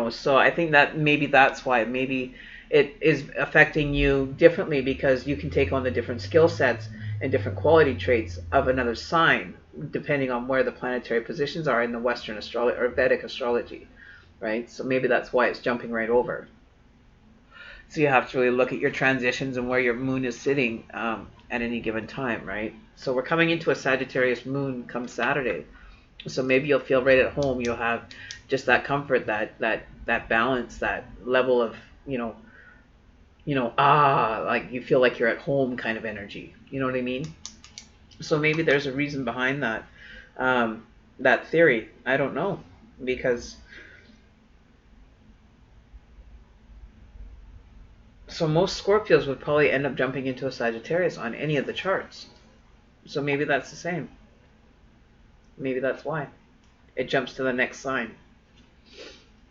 So I think that maybe that's why maybe it is affecting you differently, because you can take on the different skill sets and different quality traits of another sign depending on where the planetary positions are in the Western astrology or Vedic astrology, right? So maybe that's why it's jumping right over. So you have to really look at your transitions and where your moon is sitting at any given time, right? So we're coming into a Sagittarius moon come Saturday. So maybe you'll feel right at home. You'll have just that comfort, that balance, that level of, like you feel like you're at home kind of energy. You know what I mean? So maybe there's a reason behind that theory. I don't know, because so most Scorpios would probably end up jumping into a Sagittarius on any of the charts. So maybe that's the same. Maybe that's why it jumps to the next sign.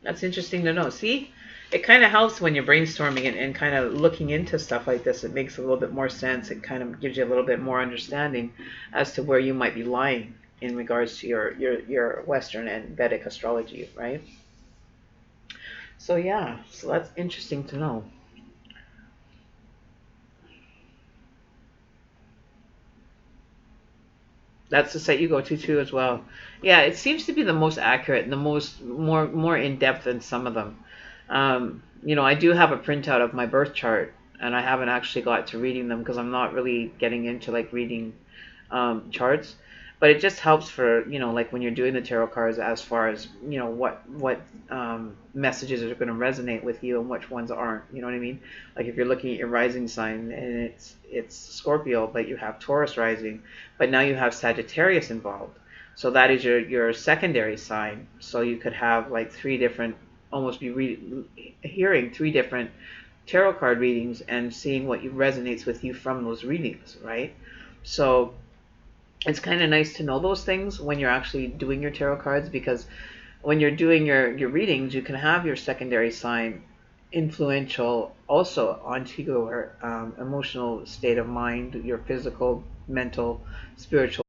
That's interesting to know. See, it kind of helps when you're brainstorming and kind of looking into stuff like this. It makes a little bit more sense. It kind of gives you a little bit more understanding as to where you might be lying in regards to your Western and Vedic astrology, right? So yeah, so that's interesting to know. That's the site you go to too as well. Yeah, it seems to be the most accurate and the most more in depth than some of them. I do have a printout of my birth chart, and I haven't actually got to reading them because I'm not really getting into like reading charts. But it just helps for like when you're doing the tarot cards, as far as what messages are going to resonate with you and which ones aren't. You know what I mean? Like if you're looking at your rising sign and it's Scorpio, but you have Taurus rising, but now you have Sagittarius involved. So that is your secondary sign. So you could have like three different, almost hearing three different tarot card readings and seeing what resonates with you from those readings, right? So it's kind of nice to know those things when you're actually doing your tarot cards, because when you're doing your readings, you can have your secondary sign influential also onto your emotional state of mind, your physical, mental, spiritual.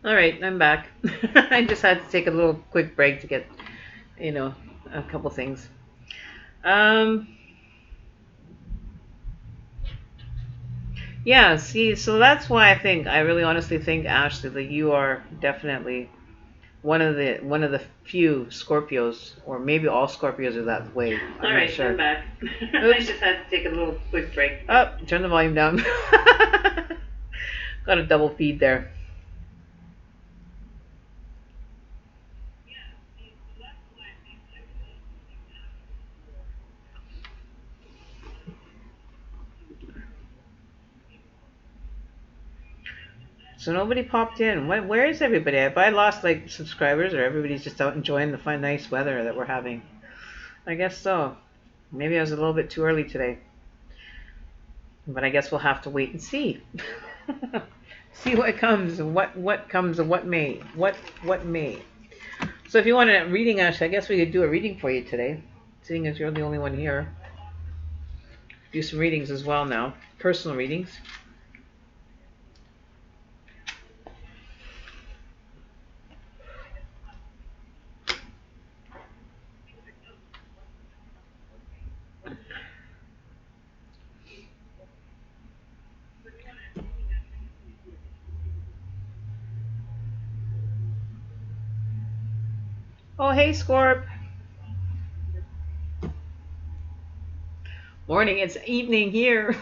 All right, I'm back. I just had to take a little quick break to get, you know, a couple things. Um, yeah, see, so that's why I really honestly think, Ashley, that you are definitely one of the few Scorpios, or maybe all Scorpios are that way. I'm not sure. I'm back. I just had to take a little quick break. Oh, turn the volume down. Got a double feed there. So nobody popped in. Where is everybody? Have I lost like subscribers, or everybody's just out enjoying the fun, nice weather that we're having? I guess so. Maybe I was a little bit too early today. But I guess we'll have to wait and see. See what comes and what comes and what may. What may. So if you want a reading, Ashley, I guess we could do a reading for you today, seeing as you're the only one here. Do some readings as well now. Personal readings. Oh, hey, Scorp. Morning. It's evening here.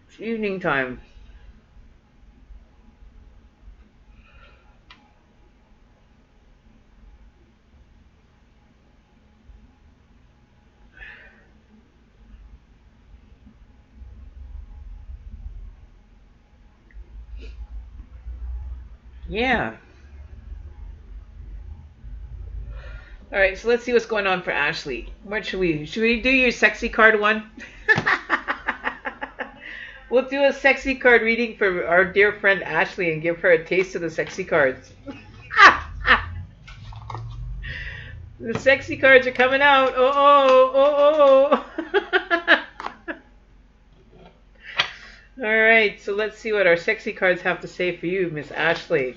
It's evening time. Yeah. All right, so let's see what's going on for Ashley. What should we do your sexy card one? We'll do a sexy card reading for our dear friend Ashley and give her a taste of the sexy cards. The sexy cards are coming out. Oh. All right, so let's see what our sexy cards have to say for you, Miss Ashley.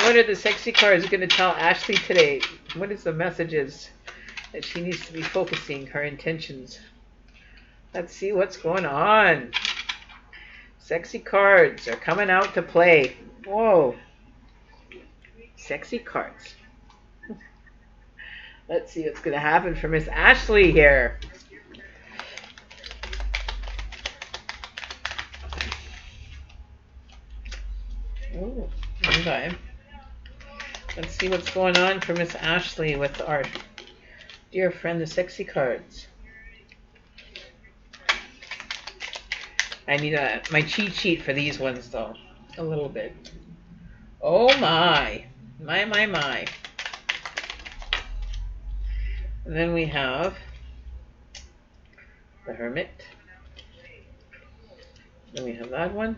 What are the sexy cards going to tell Ashley today? What is the messages that she needs to be focusing her intentions? Let's see what's going on. Sexy cards are coming out to play. Whoa. Sexy cards. Let's see what's going to happen for Miss Ashley here. Ooh, okay. Let's see what's going on for Miss Ashley with our dear friend, the sexy cards. I need my cheat sheet for these ones, though. A little bit. Oh, my. My. And then we have the Hermit. Then we have that one.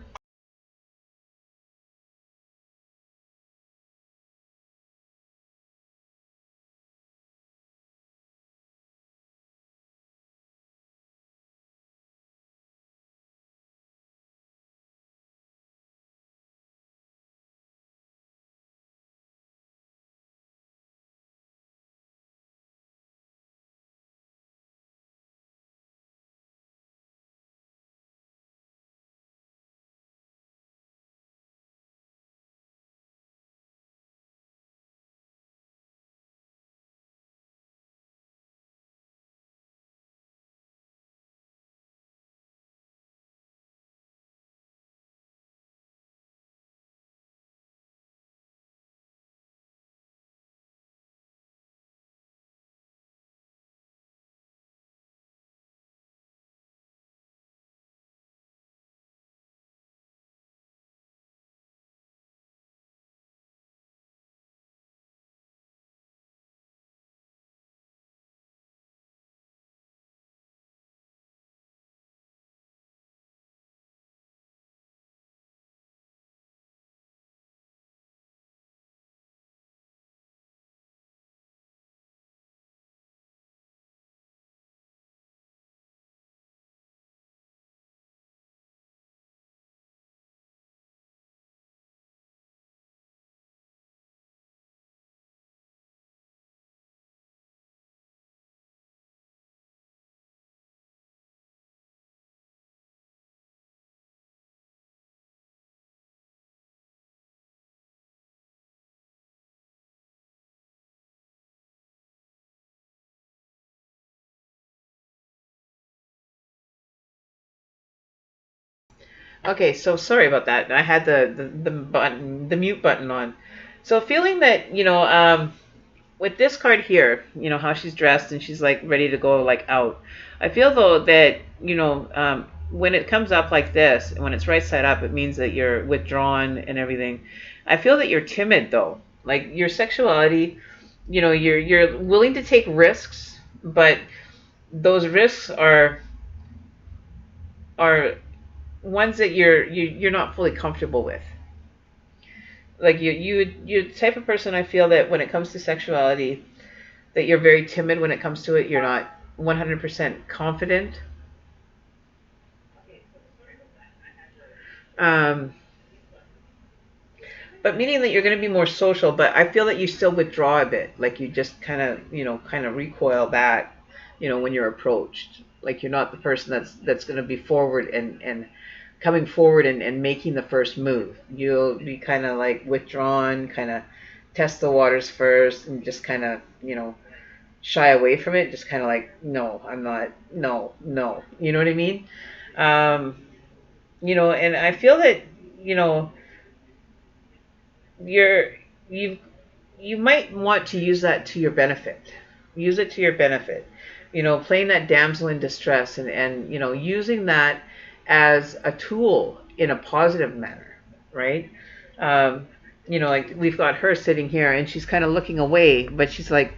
Okay, so sorry about that. I had the button, the mute button on. So feeling that, with this card here, how she's dressed and she's like ready to go like out. I feel though that, when it comes up like this, when it's right side up, it means that you're withdrawn and everything. I feel that you're timid though. Like your sexuality, you're willing to take risks, but those risks are ones that you're not fully comfortable with. Like you're the type of person, I feel, that when it comes to sexuality, that you're very timid when it comes to it. You're not 100% confident. Um, but meaning that you're going to be more social, but I feel that you still withdraw a bit. Like you just kind of recoil back, when you're approached. Like you're not the person that's going to be forward and coming forward and making the first move. You'll be kind of like withdrawn, kind of test the waters first, and just kind of shy away from it. Just kind of like, no, I'm not. No, no. You know what I mean? Um, and I feel that you know you're you you might want to use that to your benefit. Use it to your benefit. Playing that damsel in distress and using that as a tool in a positive manner, right? Um, like we've got her sitting here and she's kind of looking away, but she's like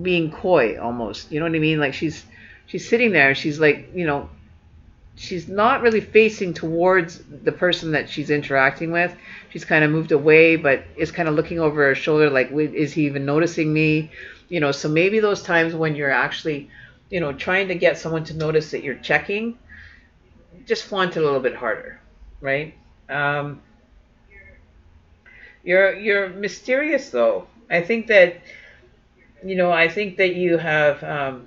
being coy almost. You know what I mean? Like she's sitting there. She's like, she's not really facing towards the person that she's interacting with. She's kind of moved away, but is kind of looking over her shoulder, like, is he even noticing me? So maybe those times when you're actually, trying to get someone to notice that you're checking, just flaunt it a little bit harder, right? Um, you're mysterious though. I think that you have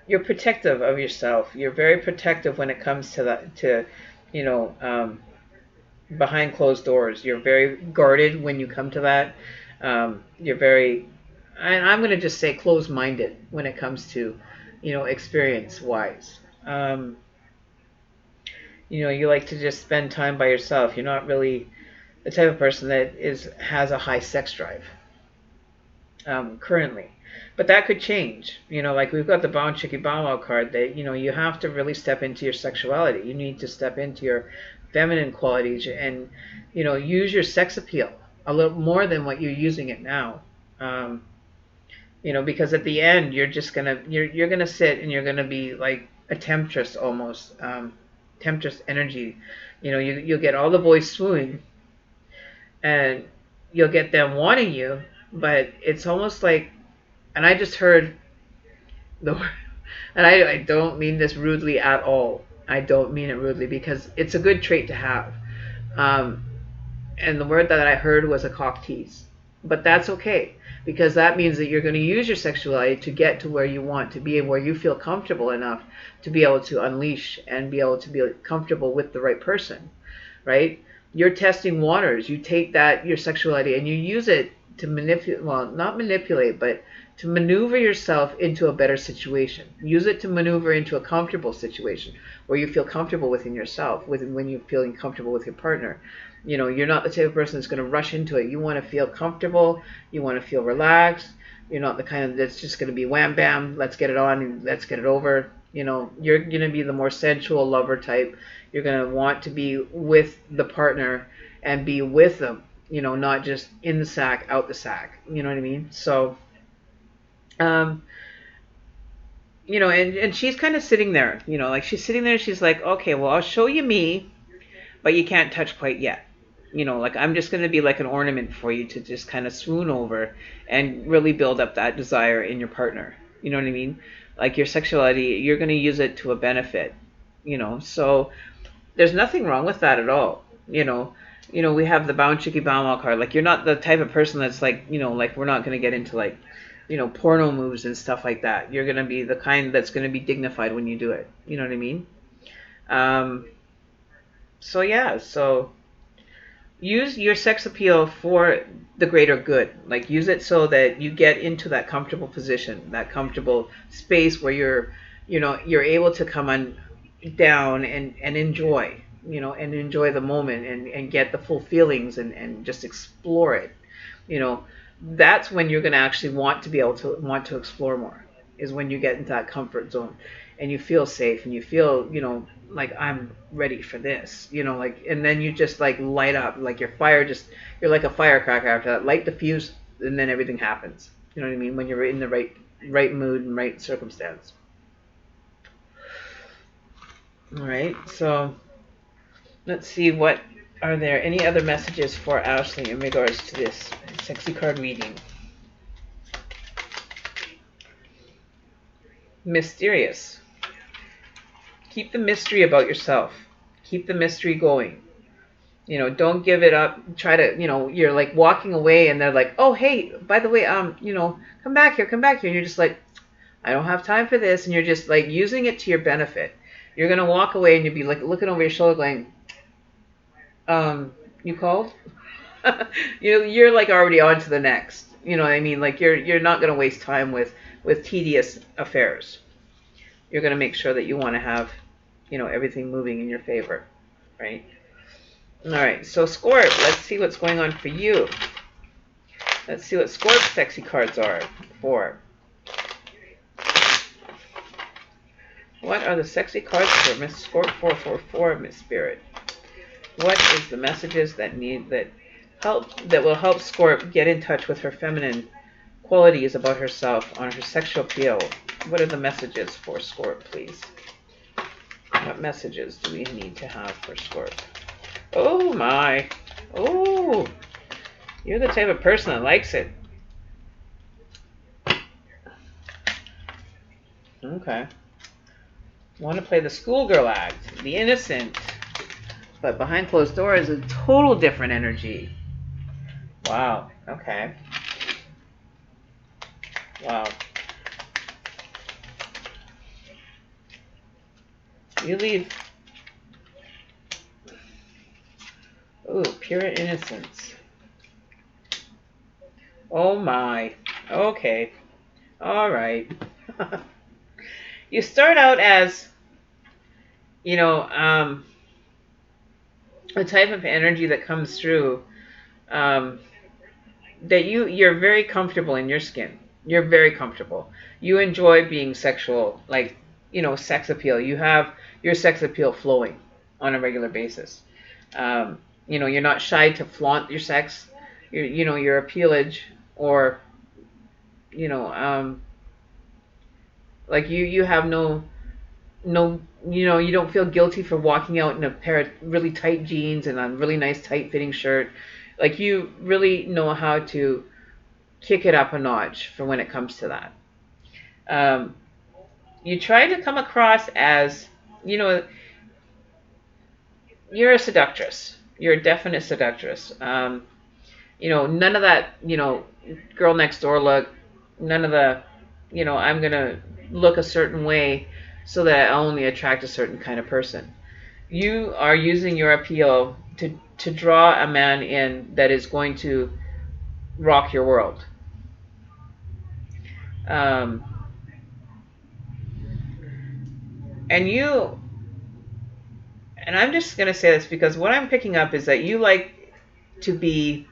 you're protective of yourself. You're very protective when it comes to that you know um, behind closed doors. You're very guarded when you come to that. You're very, and I'm going to just say closed-minded when it comes to experience wise. You like to just spend time by yourself. You're not really the type of person that has a high sex drive currently. But that could change. Like we've got the Bound Chickie Bow Wow card that, you have to really step into your sexuality. You need to step into your feminine qualities and, use your sex appeal a little more than what you're using it now. Um, because at the end you're gonna sit and you're gonna be like a temptress almost, temptress energy. You'll get all the boys swooning and you'll get them wanting you, but it's almost like, and I just heard the word, and I don't mean this rudely at all. I don't mean it rudely because it's a good trait to have. Um, and the word that I heard was a cock tease. But that's okay because that means that you're going to use your sexuality to get to where you want to be and where you feel comfortable enough to be able to unleash and be able to be comfortable with the right person, right? You're testing waters. You take that, your sexuality, and you use it to manipulate, well, not manipulate, but to maneuver yourself into a better situation. Use it to maneuver into a comfortable situation where you feel comfortable within yourself, when you're feeling comfortable with your partner. You're not the type of person that's going to rush into it. You want to feel comfortable. You want to feel relaxed. You're not the kind of that's just going to be wham bam, let's get it on and let's get it over. You're going to be the more sensual lover type. You're going to want to be with the partner and be with them, not just in the sack, out the sack. You know what I mean? So, um, and she's kind of sitting there, like she's sitting there. She's like, okay, well, I'll show you me, but you can't touch quite yet. Like I'm just going to be like an ornament for you to just kind of swoon over and really build up that desire in your partner. You know what I mean? Like your sexuality, you're going to use it to a benefit, so there's nothing wrong with that at all. We have the Bound Chickie Bow Wow card. Like you're not the type of person that's like, like we're not going to get into like, porno moves and stuff like that. You're going to be the kind that's going to be dignified when you do it. You know what I mean? Um, so yeah, so use your sex appeal for the greater good. Like use it so that you get into that comfortable position, that comfortable space where you're able to come on down and enjoy, and enjoy the moment and get the full feelings and just explore it. You know, that's when you're going to actually want to be able to explore more, is when you get into that comfort zone. and you feel safe, and you feel, like I'm ready for this, like, and then you just like light up, like you're like a firecracker after that. Light the fuse, and then everything happens. You know what I mean? When you're in the right mood and right circumstance. All right, so let's see, what are there any other messages for Ashley in regards to this sexy card reading? Mysterious. Keep the mystery about yourself. Keep the mystery going. Don't give it up. Try to, you're like walking away and they're like, oh, hey, by the way, come back here. And you're just like, I don't have time for this. And you're just like using it to your benefit. You're going to walk away and you'll be like looking over your shoulder going, you called? You're like already on to the next. You know what I mean? Like you're not going to waste time with tedious affairs. You're going to make sure that you want to have, everything moving in your favor, right? All right, so Scorp, let's see what's going on for you. Let's see what Scorp's sexy cards are for. What are the sexy cards for Miss Scorp 444, Miss Spirit? What is the messages that will help Scorp get in touch with her feminine qualities about herself on her sexual appeal? What are the messages for Scorp, please? What messages do we need to have for Scorp? Oh my. Oh, you're the type of person that likes it. Okay. Want to play the schoolgirl act, the innocent. But behind closed doors is a total different energy. Wow. Okay. Wow. You leave. Ooh, pure innocence. Oh my. Okay. All right. You start out as, a type of energy that comes through, that you're very comfortable in your skin. You're very comfortable. You enjoy being sexual, like, sex appeal. You have your sex appeal flowing on a regular basis. You're not shy to flaunt your sex, your appealage, or, like you have no, you don't feel guilty for walking out in a pair of really tight jeans and a really nice tight fitting shirt. Like you really know how to kick it up a notch for when it comes to that. You try to come across as, you're a seductress. You're a definite seductress. None of that, girl next door look. None of the, I'm going to look a certain way so that I only attract a certain kind of person. You are using your appeal to draw a man in that is going to rock your world. And I'm just going to say this because what I'm picking up is that you like to be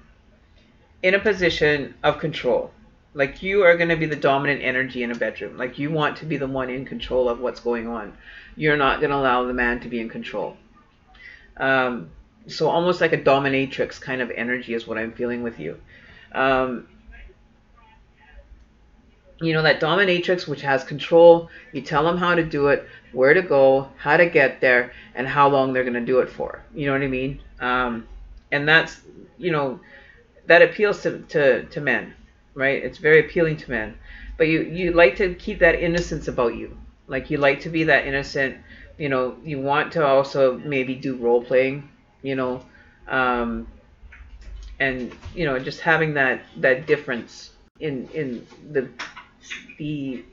in a position of control. Like you are going to be the dominant energy in a bedroom. Like you want to be the one in control of what's going on. You're not going to allow the man to be in control. So almost like a dominatrix kind of energy is what I'm feeling with you. That dominatrix which has control. You tell them how to do it, where to go, how to get there, and how long they're going to do it for. You know what I mean? And that's, that appeals to men, right? It's very appealing to men. But you like to keep that innocence about you. Like you like to be that innocent, you want to also maybe do role playing, and, just having that difference in the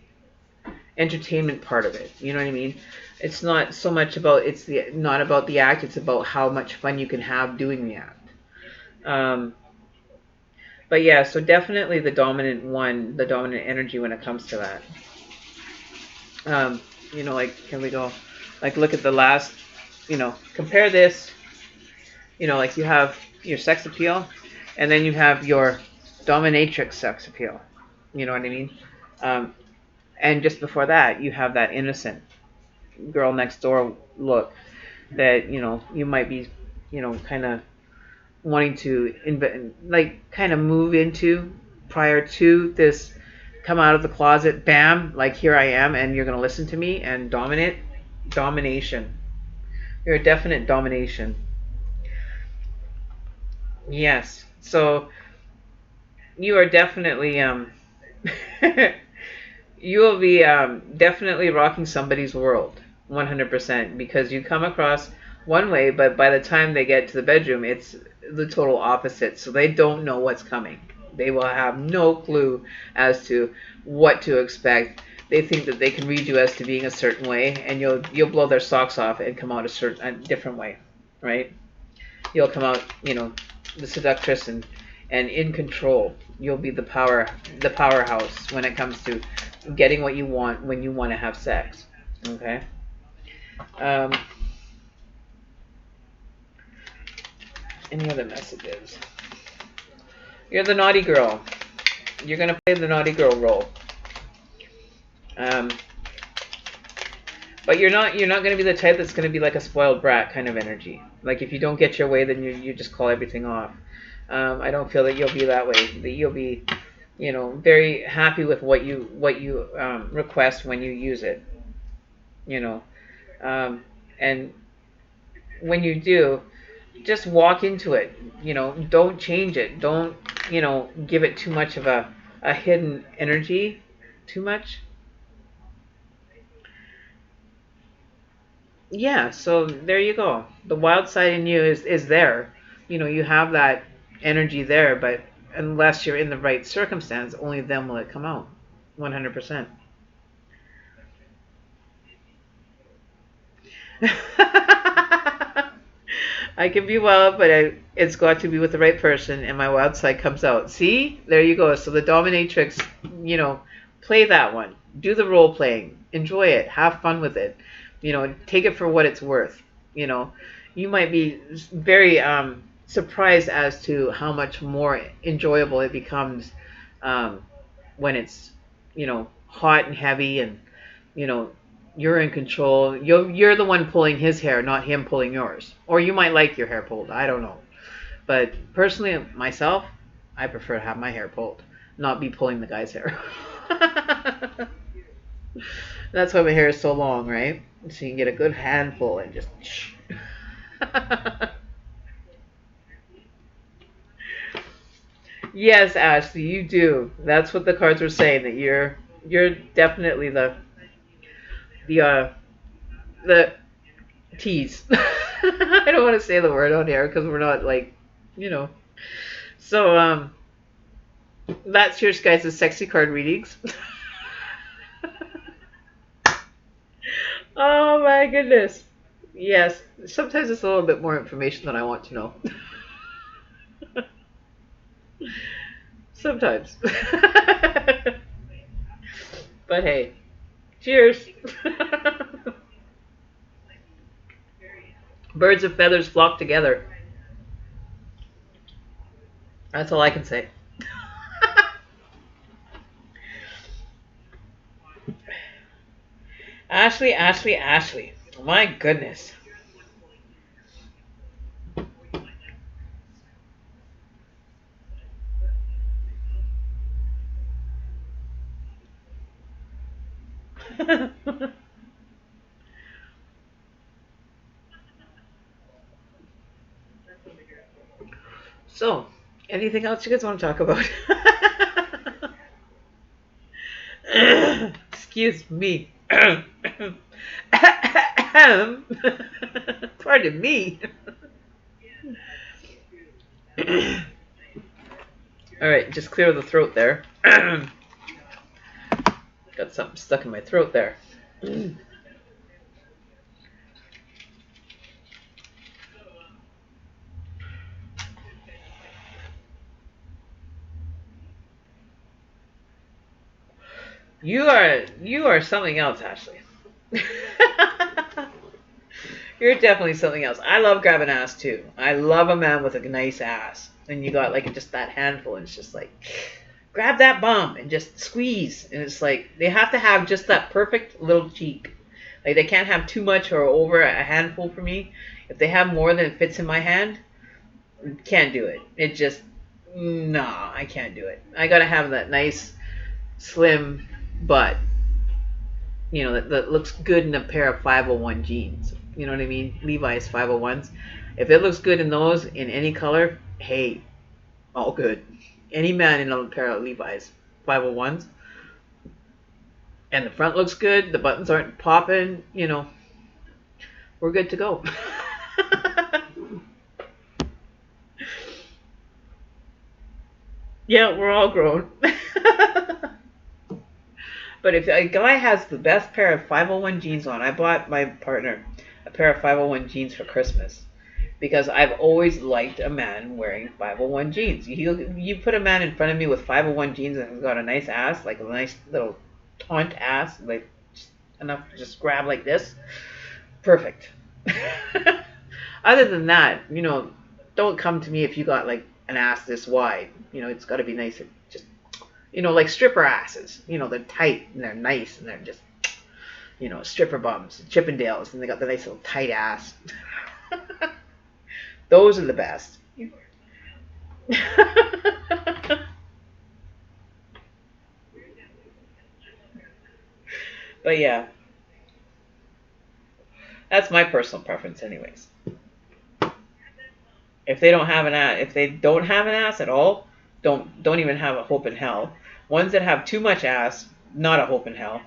entertainment part of it. You know what I mean? It's not so much about, not about the act, it's about how much fun you can have doing the act. But yeah, so definitely the dominant energy when it comes to that. Like, can we go, like, look at the last, compare this, like you have your sex appeal, and then you have your dominatrix sex appeal. You know what I mean? And just before that, you have that innocent girl next door look that you might be kind of wanting to kind of move into prior to this come out of the closet, bam, like here I am, and you're going to listen to me and domination. You're a definite domination. Yes. So you are definitely you will be definitely rocking somebody's world 100% because you come across one way, but by the time they get to the bedroom, it's the total opposite. So they don't know what's coming. They will have no clue as to what to expect. They think that they can read you as to being a certain way, and you'll blow their socks off and come out a different way, right? You'll come out, the seductress and in control. You'll be the powerhouse when it comes to getting what you want when you want to have sex. Okay. Um, any other messages? You're the naughty girl. You're gonna play the naughty girl role. Um, but you're not gonna be the type that's gonna be like a spoiled brat kind of energy. Like if you don't get your way, then you just call everything off. I don't feel that you'll be that way. That you'll be, very happy with what you request when you use it. And when you do, just walk into it. Don't change it. Don't give it too much of a hidden energy. Too much. Yeah. So there you go. The wild side in you is there. You have that energy there, but unless you're in the right circumstance, only then will it come out. 100%. I can be wild, but it's got to be with the right person, and my wild side comes out. See? There you go. So the dominatrix, play that one. Do the role playing. Enjoy it. Have fun with it. Take it for what it's worth. You might be very surprised as to how much more enjoyable it becomes when it's, hot and heavy and, you're in control. You're the one pulling his hair, not him pulling yours. Or you might like your hair pulled. I don't know. But personally, myself, I prefer to have my hair pulled, not be pulling the guy's hair. That's why my hair is so long, right? So you can get a good handful and just... Yes, Ashley, you do. That's what the cards were saying, that you're definitely the the tease. I don't want to say the word on air because we're not like, So that's your guys' sexy card readings. Oh my goodness. Yes, sometimes it's a little bit more information than I want to know. Sometimes. But hey, cheers. Birds of feathers flock together. That's all I can say. Ashley, Ashley, Ashley. Oh my goodness. So, anything else you guys want to talk about? Excuse me. Pardon me. Alright, just clear the throat there. Got something stuck in my throat there. You are something else, Ashley. You're definitely something else. I love grabbing ass too. I love a man with a nice ass. And you got like just that handful and it's just like grab that bum and just squeeze. And it's like they have to have just that perfect little cheek. Like they can't have too much or over a handful for me. If they have more than it fits in my hand, can't do it. It just, nah, I can't do it. I gotta have that nice, slim butt, that looks good in a pair of 501 jeans. You know what I mean? Levi's 501s. If it looks good in those in any color, hey, all good. Any man in a pair of Levi's 501s, and the front looks good, the buttons aren't popping, we're good to go. Yeah, we're all grown. But if a guy has the best pair of 501 jeans on, I bought my partner a pair of 501 jeans for Christmas because I've always liked a man wearing 501 jeans. You put a man in front of me with 501 jeans and he's got a nice ass, like a nice little taunt ass, like just enough to just grab like this. Perfect. Other than that, don't come to me if you got like an ass this wide. It's got to be nice and just, like stripper asses. They're tight and they're nice and they're just, stripper bums, Chippendales, and they got the nice little tight ass. Those are the best. But yeah, that's my personal preference, anyways. If they don't have an ass at all, don't even have a hope in hell. Ones that have too much ass, not a hope in hell.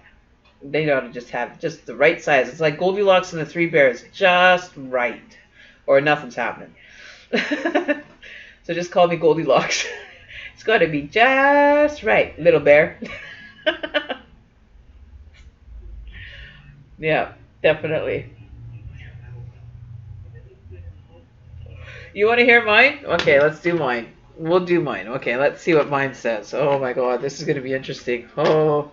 They ought to just have just the right size. It's like Goldilocks and the Three Bears, just right, or nothing's happening. So just call me Goldilocks. It's got to be just right, little bear. Yeah, definitely. You want to hear mine? Okay, let's do mine. We'll do mine. Okay, let's see what mine says. Oh my god, this is going to be interesting. Oh.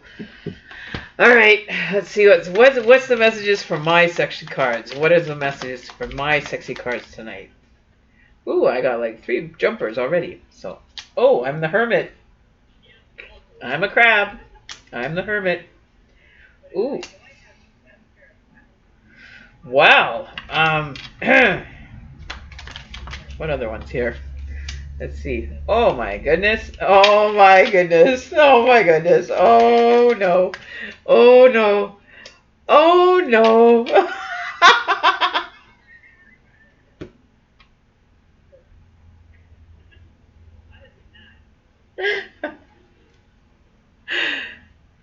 All right, let's see what's the messages for my sexy cards. What is the messages for my sexy cards tonight? Ooh, I got like 3 jumpers already. So, oh, I'm the hermit. I'm a crab. I'm the hermit. Ooh. Wow. What other ones here? Let's see. Oh my goodness. Oh my goodness. Oh my goodness. Oh no. Oh no. Oh no.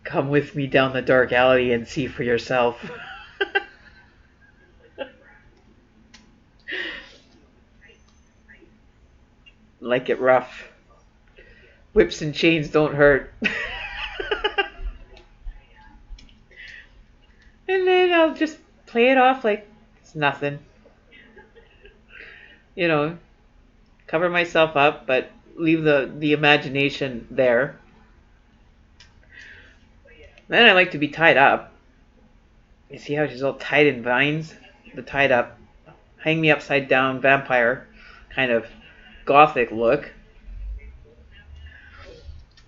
Come with me down the dark alley and see for yourself. Like it rough. Whips and chains don't hurt. And then I'll just play it off like it's nothing. Cover myself up, but leave the imagination there. Then I like to be tied up. You see how she's all tied in vines? The tied up, hang me upside down vampire kind of gothic look.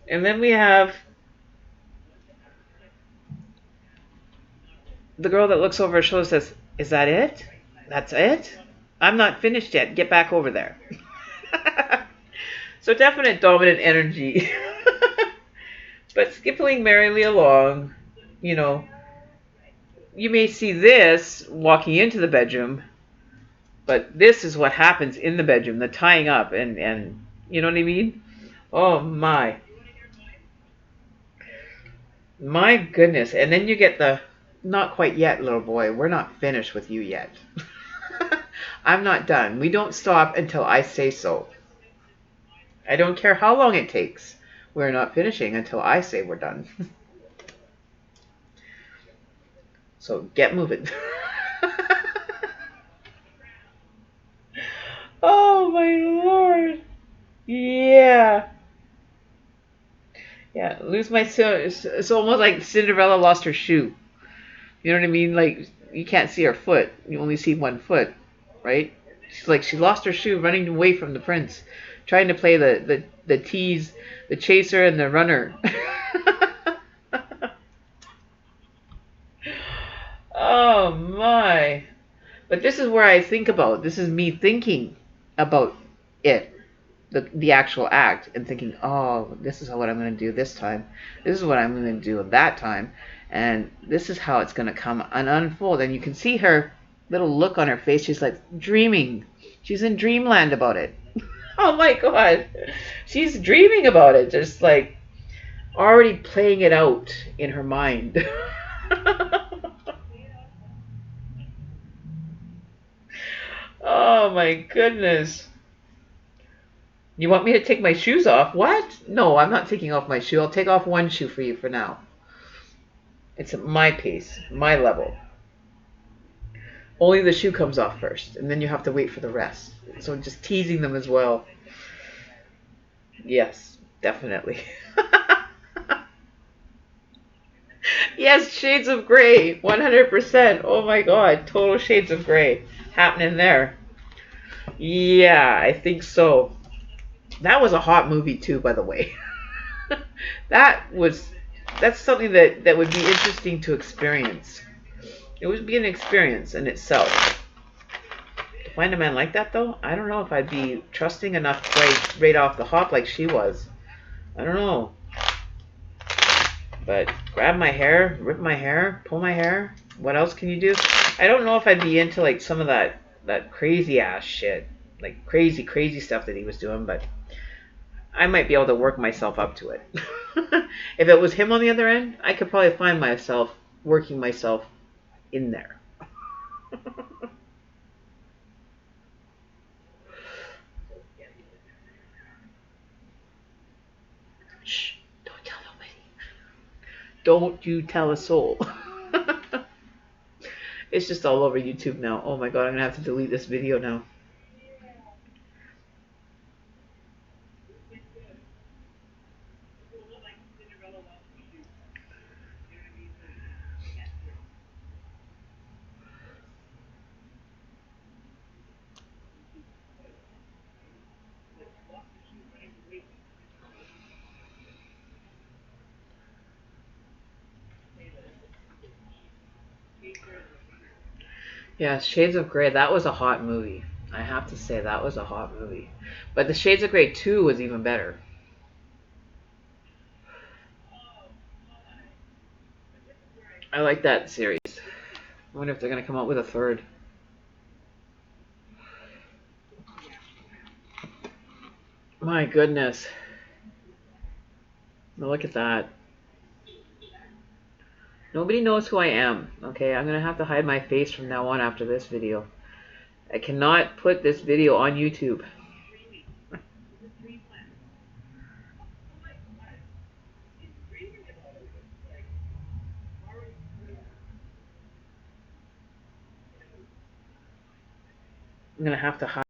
And then we have the girl that looks over her shoulder says, "Is that it? That's it? I'm not finished yet. Get back over there." So definite dominant energy. But skipping merrily along, you may see this walking into the bedroom, but this is what happens in the bedroom, the tying up and you know what I mean? Oh my. My goodness. And then you get the, "Not quite yet, little boy. We're not finished with you yet." I'm not done. We don't stop until I say so. I don't care how long it takes. We're not finishing until I say we're done. So get moving. Oh my lord. Yeah. Yeah, lose my it's almost like Cinderella lost her shoe. You know what I mean? Like you can't see her foot. You only see one foot, right? She's like she lost her shoe running away from the prince, trying to play the tease, the chaser and the runner. Oh my. But this is where I think about. This is me thinking about it, the actual act, and thinking, oh, this is what I'm going to do this time. This is what I'm going to do that time, and this is how it's going to come and unfold. And you can see her little look on her face. She's like dreaming. She's in dreamland about it. Oh my god, she's dreaming about it, just like already playing it out in her mind. Oh my goodness. You want me to take my shoes off? What? No, I'm not taking off my shoe. I'll take off one shoe for you for now. It's at my pace, my level. Only the shoe comes off first, and then you have to wait for the rest. So just teasing them as well. Yes, definitely. Yes, shades of gray, 100%. Oh my god, total shades of gray happening there. Yeah, I think so. That was a hot movie too, by the way. that was that's something that would be interesting to experience. It would be an experience in itself. To find a man like that, though, I don't know if I'd be trusting enough right off the hop like she was. I don't know. But grab my hair, rip my hair, pull my hair. What else can you do? I don't know if I'd be into like some of that crazy ass shit, like crazy stuff that he was doing. But I might be able to work myself up to it. If it was him on the other end, I could probably find myself working myself in there. Shh, don't tell nobody. Don't you tell a soul. It's just all over YouTube now. Oh my god, I'm gonna have to delete this video now. Yeah, Shades of Grey, that was a hot movie. I have to say, that was a hot movie. But the Shades of Grey 2 was even better. I like that series. I wonder if they're going to come out with a third. My goodness. Look at that. Nobody knows who I am, okay? I'm going to have to hide my face from now on after this video. I cannot put this video on YouTube. I'm going to have to hide.